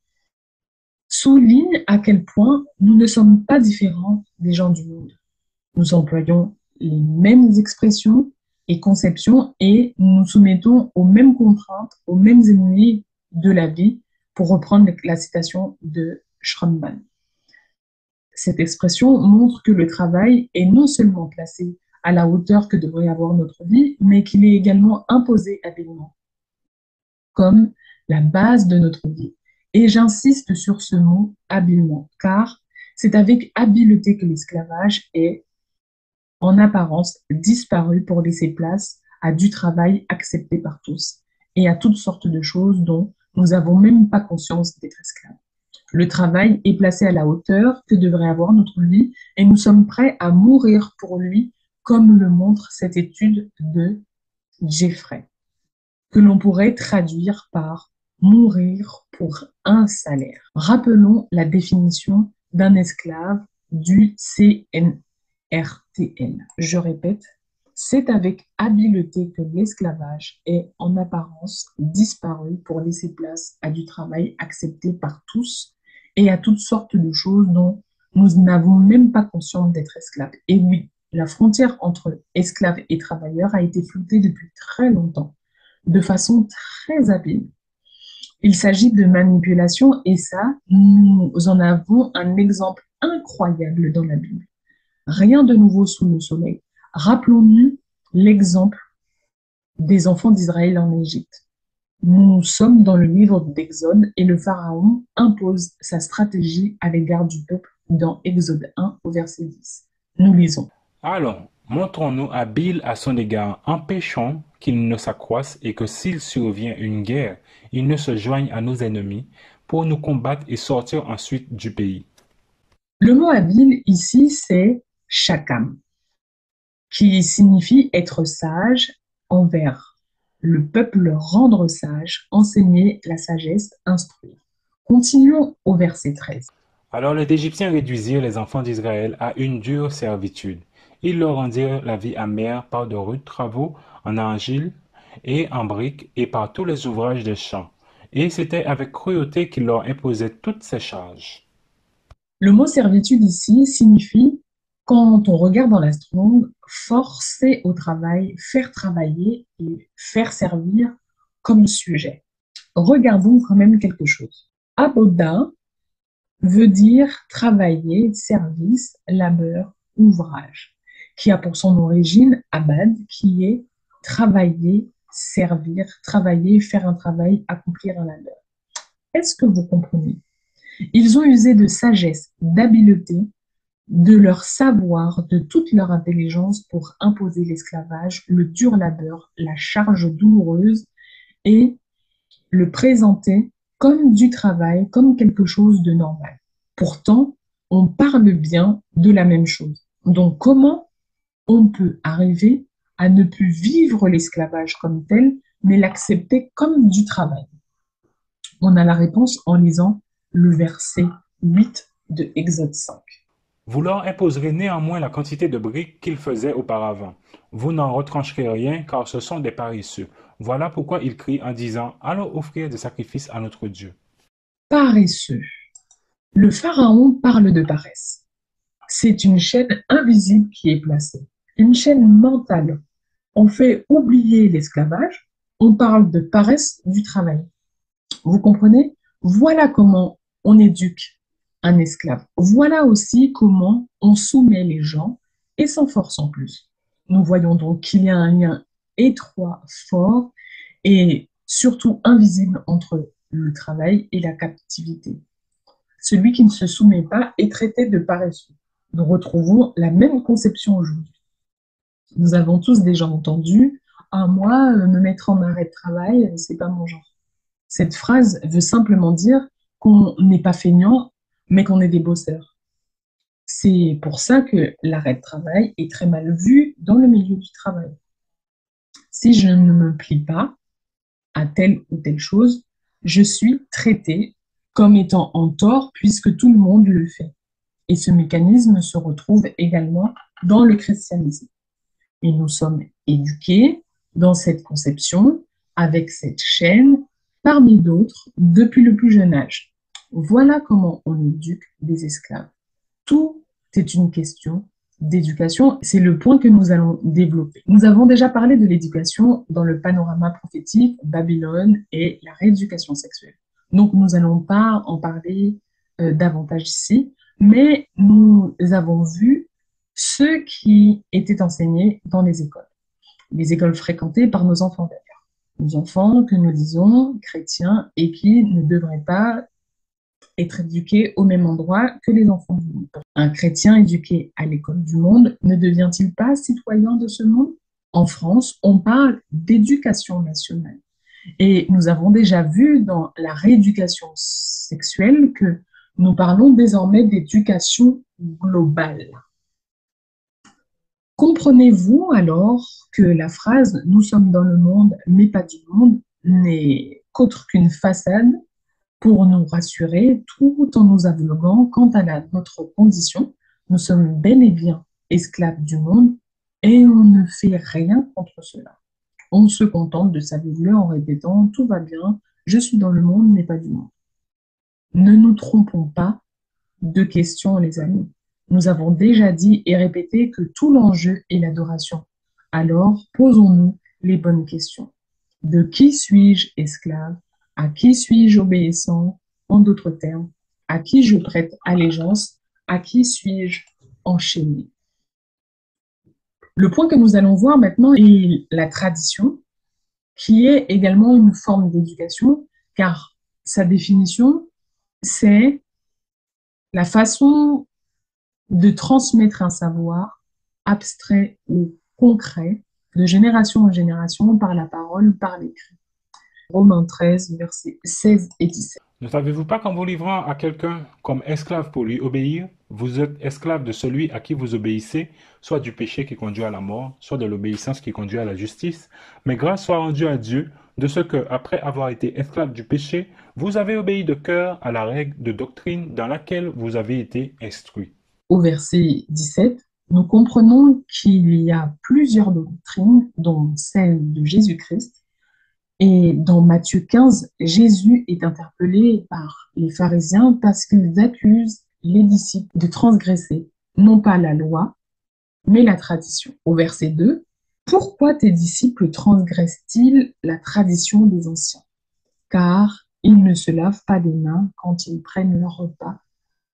souligne à quel point nous ne sommes pas différents des gens du monde. Nous employons les mêmes expressions et conceptions et nous soumettons aux mêmes contraintes, aux mêmes ennemis de la vie, pour reprendre la citation de Schrömmann. Cette expression montre que le travail est non seulement placé à la hauteur que devrait avoir notre vie, mais qu'il est également imposé habilement, comme la base de notre vie. Et j'insiste sur ce mot habilement, car c'est avec habileté que l'esclavage est, en apparence, disparu pour laisser place à du travail accepté par tous et à toutes sortes de choses dont nous n'avons même pas conscience d'être esclaves. Le travail est placé à la hauteur que devrait avoir notre vie et nous sommes prêts à mourir pour lui, comme le montre cette étude de Jeffrey, que l'on pourrait traduire par mourir pour un salaire. Rappelons la définition d'un esclave du CNRTL. Je répète, c'est avec habileté que l'esclavage est en apparence disparu pour laisser place à du travail accepté par tous et à toutes sortes de choses dont nous n'avons même pas conscience d'être esclaves. Et oui, la frontière entre esclaves et travailleurs a été floutée depuis très longtemps, de façon très habile. Il s'agit de manipulation et ça, nous en avons un exemple incroyable dans la Bible. Rien de nouveau sous le soleil. Rappelons-nous l'exemple des enfants d'Israël en Égypte. Nous sommes dans le livre d'Exode et le Pharaon impose sa stratégie à l'égard du peuple dans Exode 1 au verset 10. Nous lisons. Allons, montrons-nous habiles à son égard, empêchons qu'il ne s'accroisse et que s'il survient une guerre, il ne se joigne à nos ennemis pour nous combattre et sortir ensuite du pays. Le mot habile ici, c'est shakam, qui signifie être sage envers le peuple, rendre sage, enseigner la sagesse, instruire. Continuons au verset 13. Alors les Égyptiens réduisirent les enfants d'Israël à une dure servitude. Ils leur rendirent la vie amère par de rudes travaux en argile et en briques et par tous les ouvrages des champs. Et c'était avec cruauté qu'ils leur imposaient toutes ces charges. Le mot servitude ici signifie, quand on regarde dans la Strong, forcer au travail, faire travailler et faire servir comme sujet. Regardons quand même quelque chose. Aboda veut dire travailler, service, labeur, ouvrage, qui a pour son origine abad, qui est travailler, servir, travailler, faire un travail, accomplir un labeur. Est-ce que vous comprenez? Ils ont usé de sagesse, d'habileté, de leur savoir, de toute leur intelligence pour imposer l'esclavage, le dur labeur, la charge douloureuse et le présenter comme du travail, comme quelque chose de normal. Pourtant, on parle bien de la même chose. Donc, comment on peut arriver à ne plus vivre l'esclavage comme tel, mais l'accepter comme du travail? On a la réponse en lisant le verset 8 de Exode 5. Vous leur imposerez néanmoins la quantité de briques qu'ils faisaient auparavant. Vous n'en retrancherez rien, car ce sont des paresseux. Voilà pourquoi ils crient en disant: Allons offrir des sacrifices à notre Dieu. Paresseux. Le pharaon parle de paresse. C'est une chaîne invisible qui est placée, une chaîne mentale. On fait oublier l'esclavage, on parle de paresse du travail. Vous comprenez? Voilà comment on éduque un esclave. Voilà aussi comment on soumet les gens et sans force en plus. Nous voyons donc qu'il y a un lien étroit, fort et surtout invisible entre le travail et la captivité. Celui qui ne se soumet pas est traité de paresseux. Nous retrouvons la même conception aujourd'hui. Nous avons tous déjà entendu: ah, moi, me mettre en arrêt de travail, c'est pas mon genre. Cette phrase veut simplement dire qu'on n'est pas feignant, mais qu'on est des bosseurs. C'est pour ça que l'arrêt de travail est très mal vu dans le milieu du travail. Si je ne me plie pas à telle ou telle chose, je suis traité comme étant en tort puisque tout le monde le fait. Et ce mécanisme se retrouve également dans le christianisme. Et nous sommes éduqués dans cette conception, avec cette chaîne, parmi d'autres, depuis le plus jeune âge. Voilà comment on éduque des esclaves. Tout est une question d'éducation. C'est le point que nous allons développer. Nous avons déjà parlé de l'éducation dans le panorama prophétique, Babylone et la rééducation sexuelle. Donc, nous n'allons pas en parler davantage ici, mais nous avons vu ce qui était enseigné dans les écoles fréquentées par nos enfants d'ailleurs. Nos enfants que nous disons chrétiens et qui ne devraient pas être éduqués au même endroit que les enfants du monde. Un chrétien éduqué à l'école du monde ne devient-il pas citoyen de ce monde? En France, on parle d'éducation nationale. Et nous avons déjà vu dans la rééducation sexuelle que nous parlons désormais d'éducation globale. Comprenez-vous alors que la phrase «Nous sommes dans le monde, mais pas du monde» n'est qu'autre qu'une façade pour nous rassurer tout en nous aveuglant quant à notre condition? Nous sommes bel et bien esclaves du monde et on ne fait rien contre cela. On se contente de s'aveugler en répétant «Tout va bien, je suis dans le monde, mais pas du monde». Ne nous trompons pas de questions, les amis. Nous avons déjà dit et répété que tout l'enjeu est l'adoration. Alors, posons-nous les bonnes questions. De qui suis-je esclave? À qui suis-je obéissant? En d'autres termes, à qui je prête allégeance? À qui suis-je enchaîné? Le point que nous allons voir maintenant est la tradition qui est également une forme d'éducation, car sa définition, c'est la façon de transmettre un savoir abstrait ou concret de génération en génération par la parole, par l'écrit. Romains 13, versets 16 et 17. Ne savez-vous pas qu'en vous livrant à quelqu'un comme esclave pour lui obéir, vous êtes esclave de celui à qui vous obéissez, soit du péché qui conduit à la mort, soit de l'obéissance qui conduit à la justice, mais grâce soit rendue à Dieu de ce que, après avoir été esclave du péché, vous avez obéi de cœur à la règle de doctrine dans laquelle vous avez été instruit. Au verset 17, nous comprenons qu'il y a plusieurs doctrines, dont celle de Jésus-Christ. Et dans Matthieu 15, Jésus est interpellé par les pharisiens parce qu'ils accusent les disciples de transgresser non pas la loi, mais la tradition. Au verset 2, pourquoi tes disciples transgressent-ils la tradition des anciens? Car ils ne se lavent pas les mains quand ils prennent leur repas.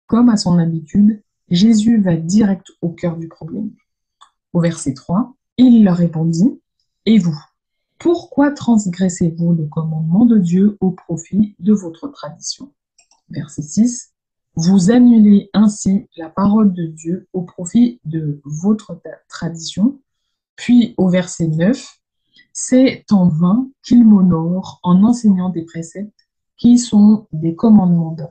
Comme à son habitude, Jésus va direct au cœur du problème. Au verset 3, il leur répondit, et vous, pourquoi transgressez-vous le commandement de Dieu au profit de votre tradition? Verset 6, vous annulez ainsi la parole de Dieu au profit de votre tradition. Puis au verset 9, c'est en vain qu'il m'honore en enseignant des préceptes qui sont des commandements d'homme.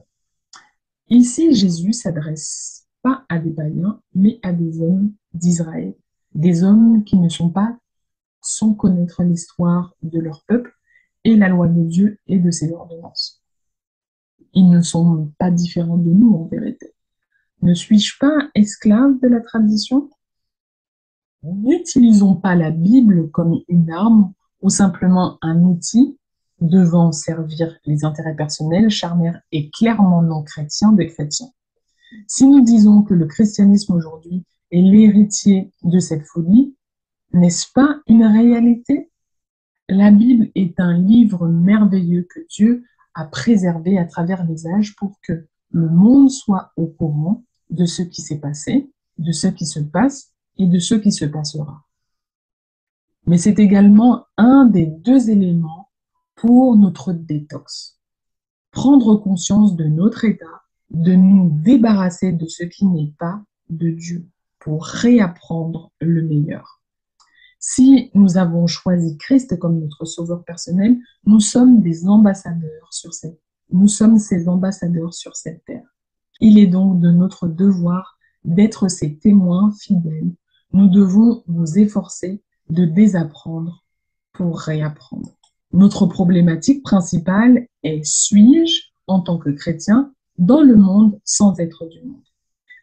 Ici, Jésus s'adresse pas à des païens, mais à des hommes d'Israël, des hommes qui ne sont pas sans connaître l'histoire de leur peuple et la loi de Dieu et de ses ordonnances. Ils ne sont pas différents de nous en vérité. Ne suis-je pas esclave de la tradition? N'utilisons pas la Bible comme une arme ou simplement un outil devant servir les intérêts personnels, charnels et clairement non chrétiens des chrétiens. Si nous disons que le christianisme aujourd'hui est l'héritier de cette folie, n'est-ce pas une réalité? La Bible est un livre merveilleux que Dieu a préservé à travers les âges pour que le monde soit au courant de ce qui s'est passé, de ce qui se passe et de ce qui se passera. Mais c'est également un des deux éléments pour notre détox. Prendre conscience de notre état, de nous débarrasser de ce qui n'est pas de Dieu pour réapprendre le meilleur. Si nous avons choisi Christ comme notre sauveur personnel, nous sommes des ambassadeurs nous sommes ses ambassadeurs sur cette terre. Il est donc de notre devoir d'être ses témoins fidèles. Nous devons nous efforcer de désapprendre pour réapprendre. Notre problématique principale est: suis-je, en tant que chrétien, dans le monde sans être du monde?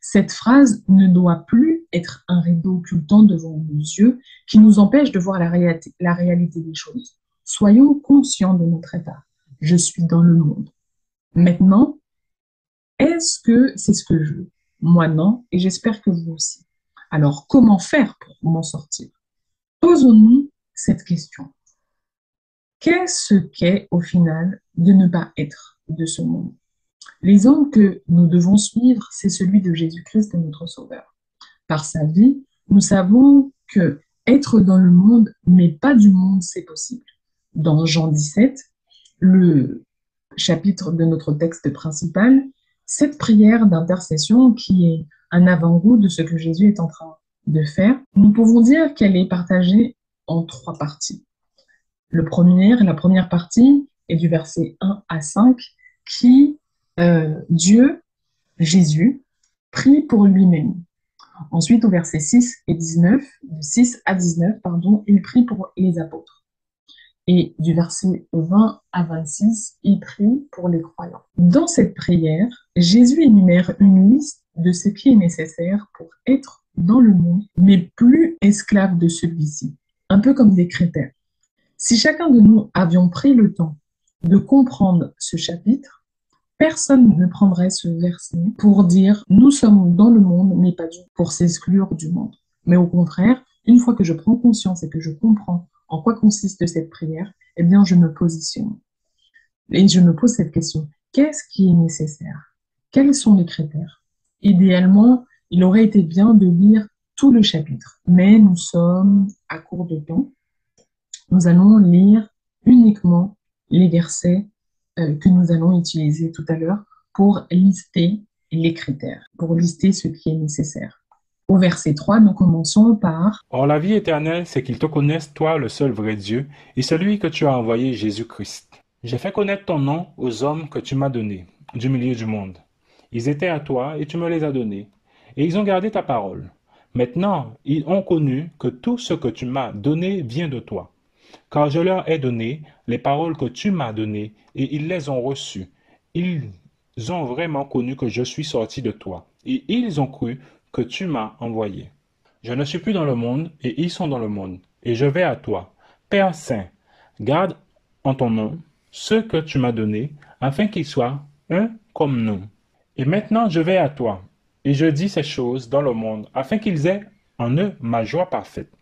Cette phrase ne doit plus être un rideau occultant devant nos yeux qui nous empêche de voir la réalité des choses. Soyons conscients de notre état. Je suis dans le monde. Maintenant, est-ce que c'est ce que je veux? Moi non, et j'espère que vous aussi. Alors, comment faire pour m'en sortir? Posons-nous cette question. Qu'est-ce qu'est au final de ne pas être de ce monde? L'exemple que nous devons suivre, c'est celui de Jésus-Christ, notre Sauveur. Par sa vie, nous savons que être dans le monde, mais pas du monde, c'est possible. Dans Jean 17, le chapitre de notre texte principal, cette prière d'intercession qui est un avant-goût de ce que Jésus est en train de faire, nous pouvons dire qu'elle est partagée en 3 parties. La première partie est du verset 1 à 5 qui Dieu, Jésus, prie pour lui-même. Ensuite, au verset 6 et 19, de 6 à 19, il prie pour les apôtres. Et du verset 20 à 26, il prie pour les croyants. Dans cette prière, Jésus énumère une liste de ce qui est nécessaire pour être dans le monde, mais plus esclave de celui-ci, un peu comme des critères. Si chacun de nous avions pris le temps de comprendre ce chapitre, personne ne prendrait ce verset pour dire « nous sommes dans le monde, mais pas pour s'exclure du monde ». Mais au contraire, une fois que je prends conscience et que je comprends en quoi consiste cette prière, eh bien je me positionne. Et je me pose cette question, qu'est-ce qui est nécessaire? Quels sont les critères? Idéalement, il aurait été bien de lire tout le chapitre, mais nous sommes à court de temps. Nous allons lire uniquement les versets que nous allons utiliser tout à l'heure pour lister les critères, pour lister ce qui est nécessaire. Au verset 3, nous commençons par Or la vie éternelle, c'est qu'ils te connaissent, toi, le seul vrai Dieu, et celui que tu as envoyé, Jésus-Christ. J'ai fait connaître ton nom aux hommes que tu m'as donnés, du milieu du monde. Ils étaient à toi, et tu me les as donnés, et ils ont gardé ta parole. Maintenant, ils ont connu que tout ce que tu m'as donné vient de toi. Car je leur ai donné les paroles que tu m'as données, et ils les ont reçues. Ils ont vraiment connu que je suis sorti de toi, et ils ont cru que tu m'as envoyé. Je ne suis plus dans le monde, et ils sont dans le monde, et je vais à toi. Père Saint, garde en ton nom ceux que tu m'as donnés, afin qu'ils soient un comme nous. Et maintenant je vais à toi, et je dis ces choses dans le monde, afin qu'ils aient en eux ma joie parfaite.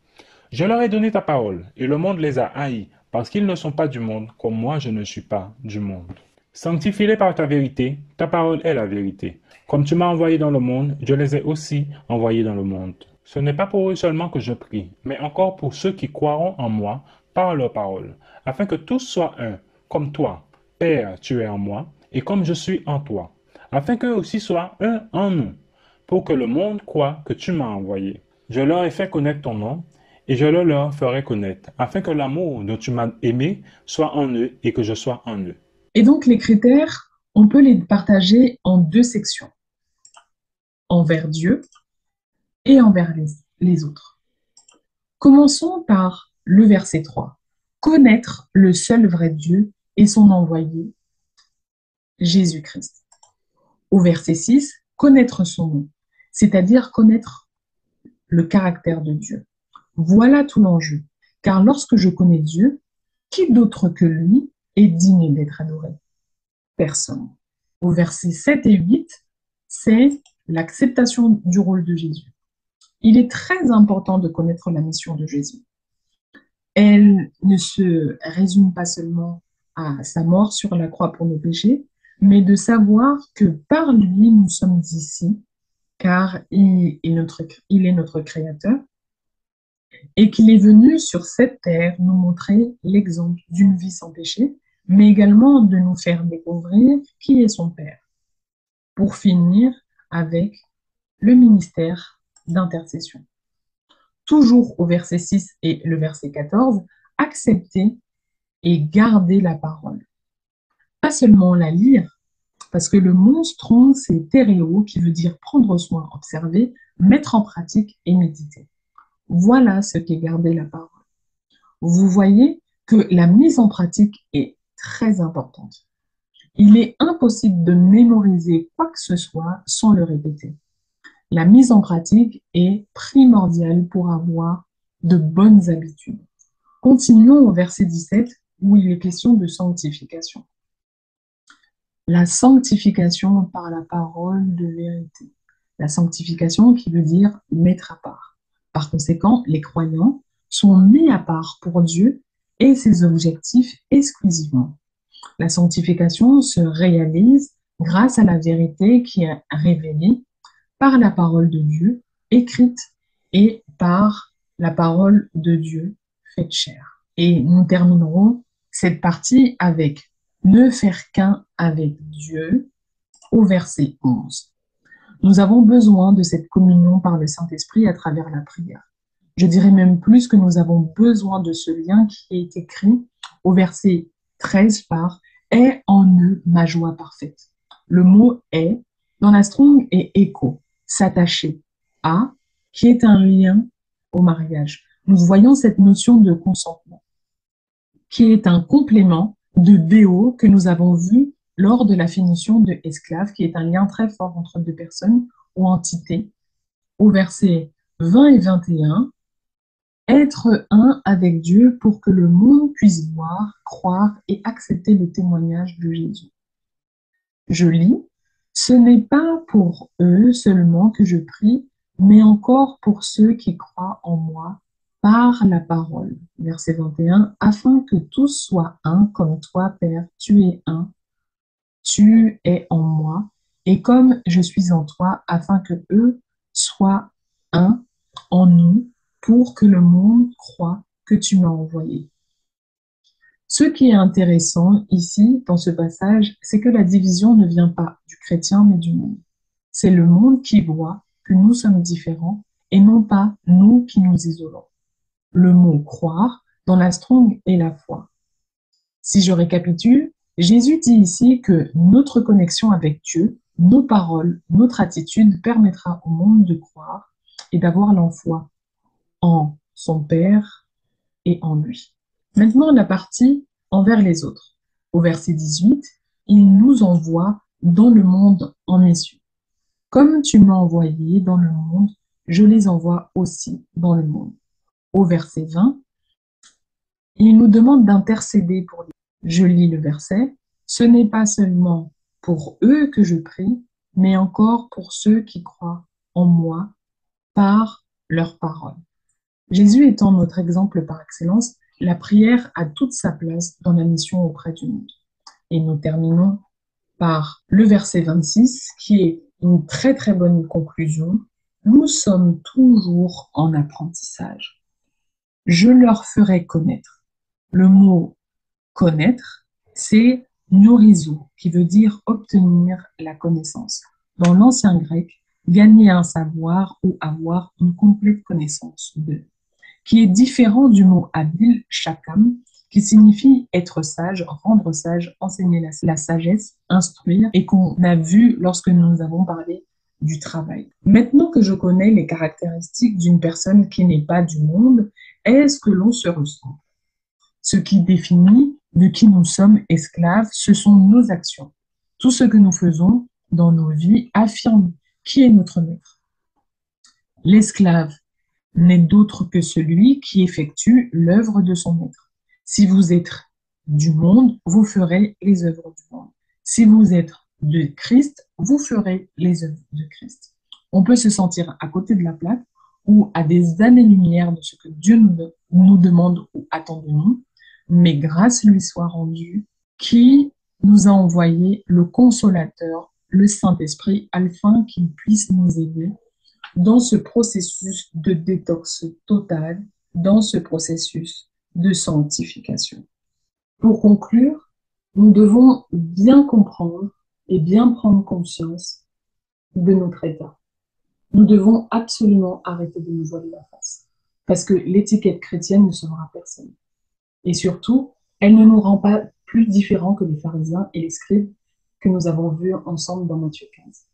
Je leur ai donné ta parole, et le monde les a haïs, parce qu'ils ne sont pas du monde, comme moi je ne suis pas du monde. Sanctifie-les par ta vérité, ta parole est la vérité. Comme tu m'as envoyé dans le monde, je les ai aussi envoyés dans le monde. Ce n'est pas pour eux seulement que je prie, mais encore pour ceux qui croiront en moi par leur parole, afin que tous soient un, comme toi, Père, tu es en moi, et comme je suis en toi, afin qu'eux aussi soient un en nous, pour que le monde croie que tu m'as envoyé. Je leur ai fait connaître ton nom, et je le leur ferai connaître, afin que l'amour dont tu m'as aimé soit en eux et que je sois en eux. Et donc, les critères, on peut les partager en deux sections, envers Dieu et envers les autres. Commençons par le verset 3. Connaître le seul vrai Dieu et son envoyé, Jésus-Christ. Au verset 6, connaître son nom, c'est-à-dire connaître le caractère de Dieu. Voilà tout l'enjeu, car lorsque je connais Dieu, qui d'autre que lui est digne d'être adoré? Personne. Au verset 7 et 8, c'est l'acceptation du rôle de Jésus. Il est très important de connaître la mission de Jésus. Elle ne se résume pas seulement à sa mort sur la croix pour nos péchés, mais de savoir que par lui, nous sommes ici, car il est notre créateur, et qu'il est venu sur cette terre nous montrer l'exemple d'une vie sans péché, mais également de nous faire découvrir qui est son Père, pour finir avec le ministère d'intercession. Toujours au verset 6 et le verset 14, accepter et garder la parole. Pas seulement la lire, parce que le mot strong, c'est théréo, qui veut dire prendre soin, observer, mettre en pratique et méditer. Voilà ce qu'est garder la parole. Vous voyez que la mise en pratique est très importante. Il est impossible de mémoriser quoi que ce soit sans le répéter. La mise en pratique est primordiale pour avoir de bonnes habitudes. Continuons au verset 17 où il est question de sanctification. La sanctification par la parole de vérité. La sanctification qui veut dire mettre à part. Par conséquent, les croyants sont mis à part pour Dieu et ses objectifs exclusivement. La sanctification se réalise grâce à la vérité qui est révélée par la parole de Dieu, écrite, et par la parole de Dieu faite chair. Et nous terminerons cette partie avec ne faire qu'un avec Dieu au verset 11. Nous avons besoin de cette communion par le Saint-Esprit à travers la prière. Je dirais même plus que nous avons besoin de ce lien qui est écrit au verset 13 par est en eux ma joie parfaite. Le mot est dans la Strong est écho, s'attacher à, qui est un lien au mariage. Nous voyons cette notion de consentement, qui est un complément de déo que nous avons vu lors de la finition de esclave, qui est un lien très fort entre deux personnes ou entités. Au verset 20 et 21, être un avec Dieu pour que le monde puisse voir, croire et accepter le témoignage de Jésus. Je lis, ce n'est pas pour eux seulement que je prie, mais encore pour ceux qui croient en moi par la parole. Verset 21, afin que tous soient un comme toi, Père, tu es un, tu es en moi, et comme je suis en toi, afin que eux soient un en nous, pour que le monde croie que tu m'as envoyé. Ce qui est intéressant ici, dans ce passage, c'est que la division ne vient pas du chrétien, mais du monde. C'est le monde qui voit que nous sommes différents et non pas nous qui nous isolons. Le mot croire dans la Strong est la foi. Si je récapitule, Jésus dit ici que notre connexion avec Dieu, nos paroles, notre attitude permettra au monde de croire et d'avoir la foi en son Père et en lui. Maintenant, la partie envers les autres. Au verset 18, il nous envoie dans le monde en mission. Comme tu m'as envoyé dans le monde, je les envoie aussi dans le monde. Au verset 20, il nous demande d'intercéder pour lui. Je lis le verset. Ce n'est pas seulement pour eux que je prie, mais encore pour ceux qui croient en moi par leurs paroles. Jésus étant notre exemple par excellence, la prière a toute sa place dans la mission auprès du monde. Et nous terminons par le verset 26, qui est une très très bonne conclusion. Nous sommes toujours en apprentissage. Je leur ferai connaître. Le mot connaître, c'est nourizo, qui veut dire obtenir la connaissance. Dans l'ancien grec, gagner un savoir ou avoir une complète connaissance de, qui est différent du mot habile, shakam, qui signifie être sage, rendre sage, enseigner la sagesse, instruire, et qu'on a vu lorsque nous avons parlé du travail. Maintenant que je connais les caractéristiques d'une personne qui n'est pas du monde, est-ce que l'on se ressent? Ce qui définit de qui nous sommes esclaves, ce sont nos actions. Tout ce que nous faisons dans nos vies affirme qui est notre maître. L'esclave n'est d'autre que celui qui effectue l'œuvre de son maître. Si vous êtes du monde, vous ferez les œuvres du monde. Si vous êtes de Christ, vous ferez les œuvres de Christ. On peut se sentir à côté de la plaque ou à des années-lumière de ce que Dieu nous demande ou attend de nous, mais grâce lui soit rendue, qui nous a envoyé le Consolateur, le Saint-Esprit, afin qu'il puisse nous aider dans ce processus de détox total, dans ce processus de sanctification. Pour conclure, nous devons bien comprendre et bien prendre conscience de notre état. Nous devons absolument arrêter de nous voiler la face, parce que l'étiquette chrétienne ne sauvera personne. Et surtout, elle ne nous rend pas plus différents que les pharisiens et les scribes que nous avons vus ensemble dans Matthieu 15.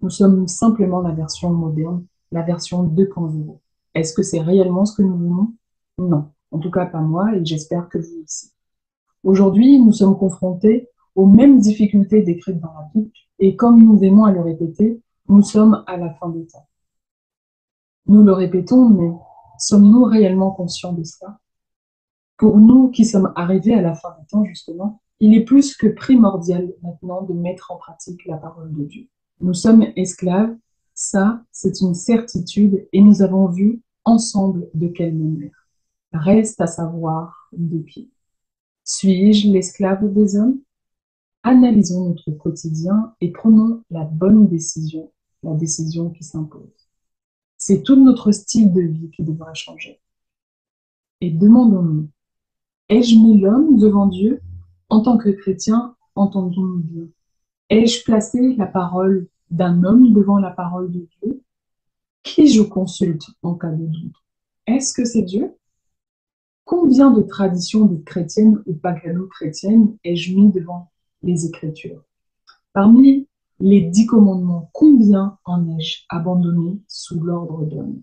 Nous sommes simplement la version moderne, la version 2.0. Est-ce que c'est réellement ce que nous voulons? Non, en tout cas pas moi et j'espère que vous aussi. Aujourd'hui, nous sommes confrontés aux mêmes difficultés décrites dans la Bible et comme nous aimons à le répéter, nous sommes à la fin des temps. Nous le répétons, mais sommes-nous réellement conscients de cela? Pour nous qui sommes arrivés à la fin des temps, justement, il est plus que primordial maintenant de mettre en pratique la parole de Dieu. Nous sommes esclaves, ça, c'est une certitude et nous avons vu ensemble de quelle manière. Reste à savoir de qui. Suis-je l'esclave des hommes? Analysons notre quotidien et prenons la bonne décision, la décision qui s'impose. C'est tout notre style de vie qui devra changer. Et demandons-nous, ai-je mis l'homme devant Dieu? En tant que chrétien, entendons-nous bien. Ai-je placé la parole d'un homme devant la parole de Dieu? Qui je consulte en cas de doute? Est-ce que c'est Dieu? Combien de traditions de chrétiennes ou pagano-chrétiennes ai-je mis devant les Écritures? Parmi les 10 commandements, combien en ai-je abandonné sous l'ordre d'homme?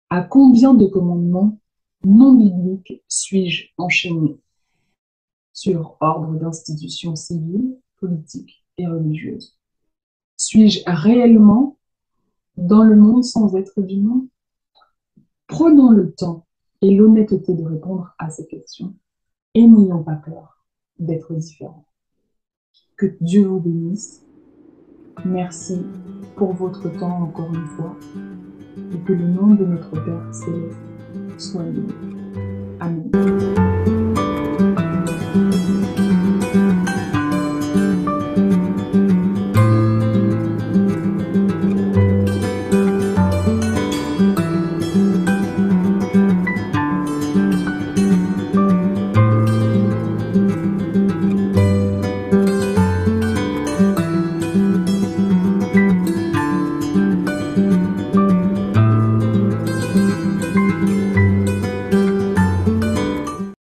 À combien de commandements non bibliques suis-je enchaîné sur ordre d'institutions civiles, politiques et religieuses? Suis-je réellement dans le monde sans être du monde? Prenons le temps et l'honnêteté de répondre à ces questions et n'ayons pas peur d'être différents. Que Dieu vous bénisse. Merci pour votre temps encore une fois et que le nom de notre Père céleste soit loué. Amen.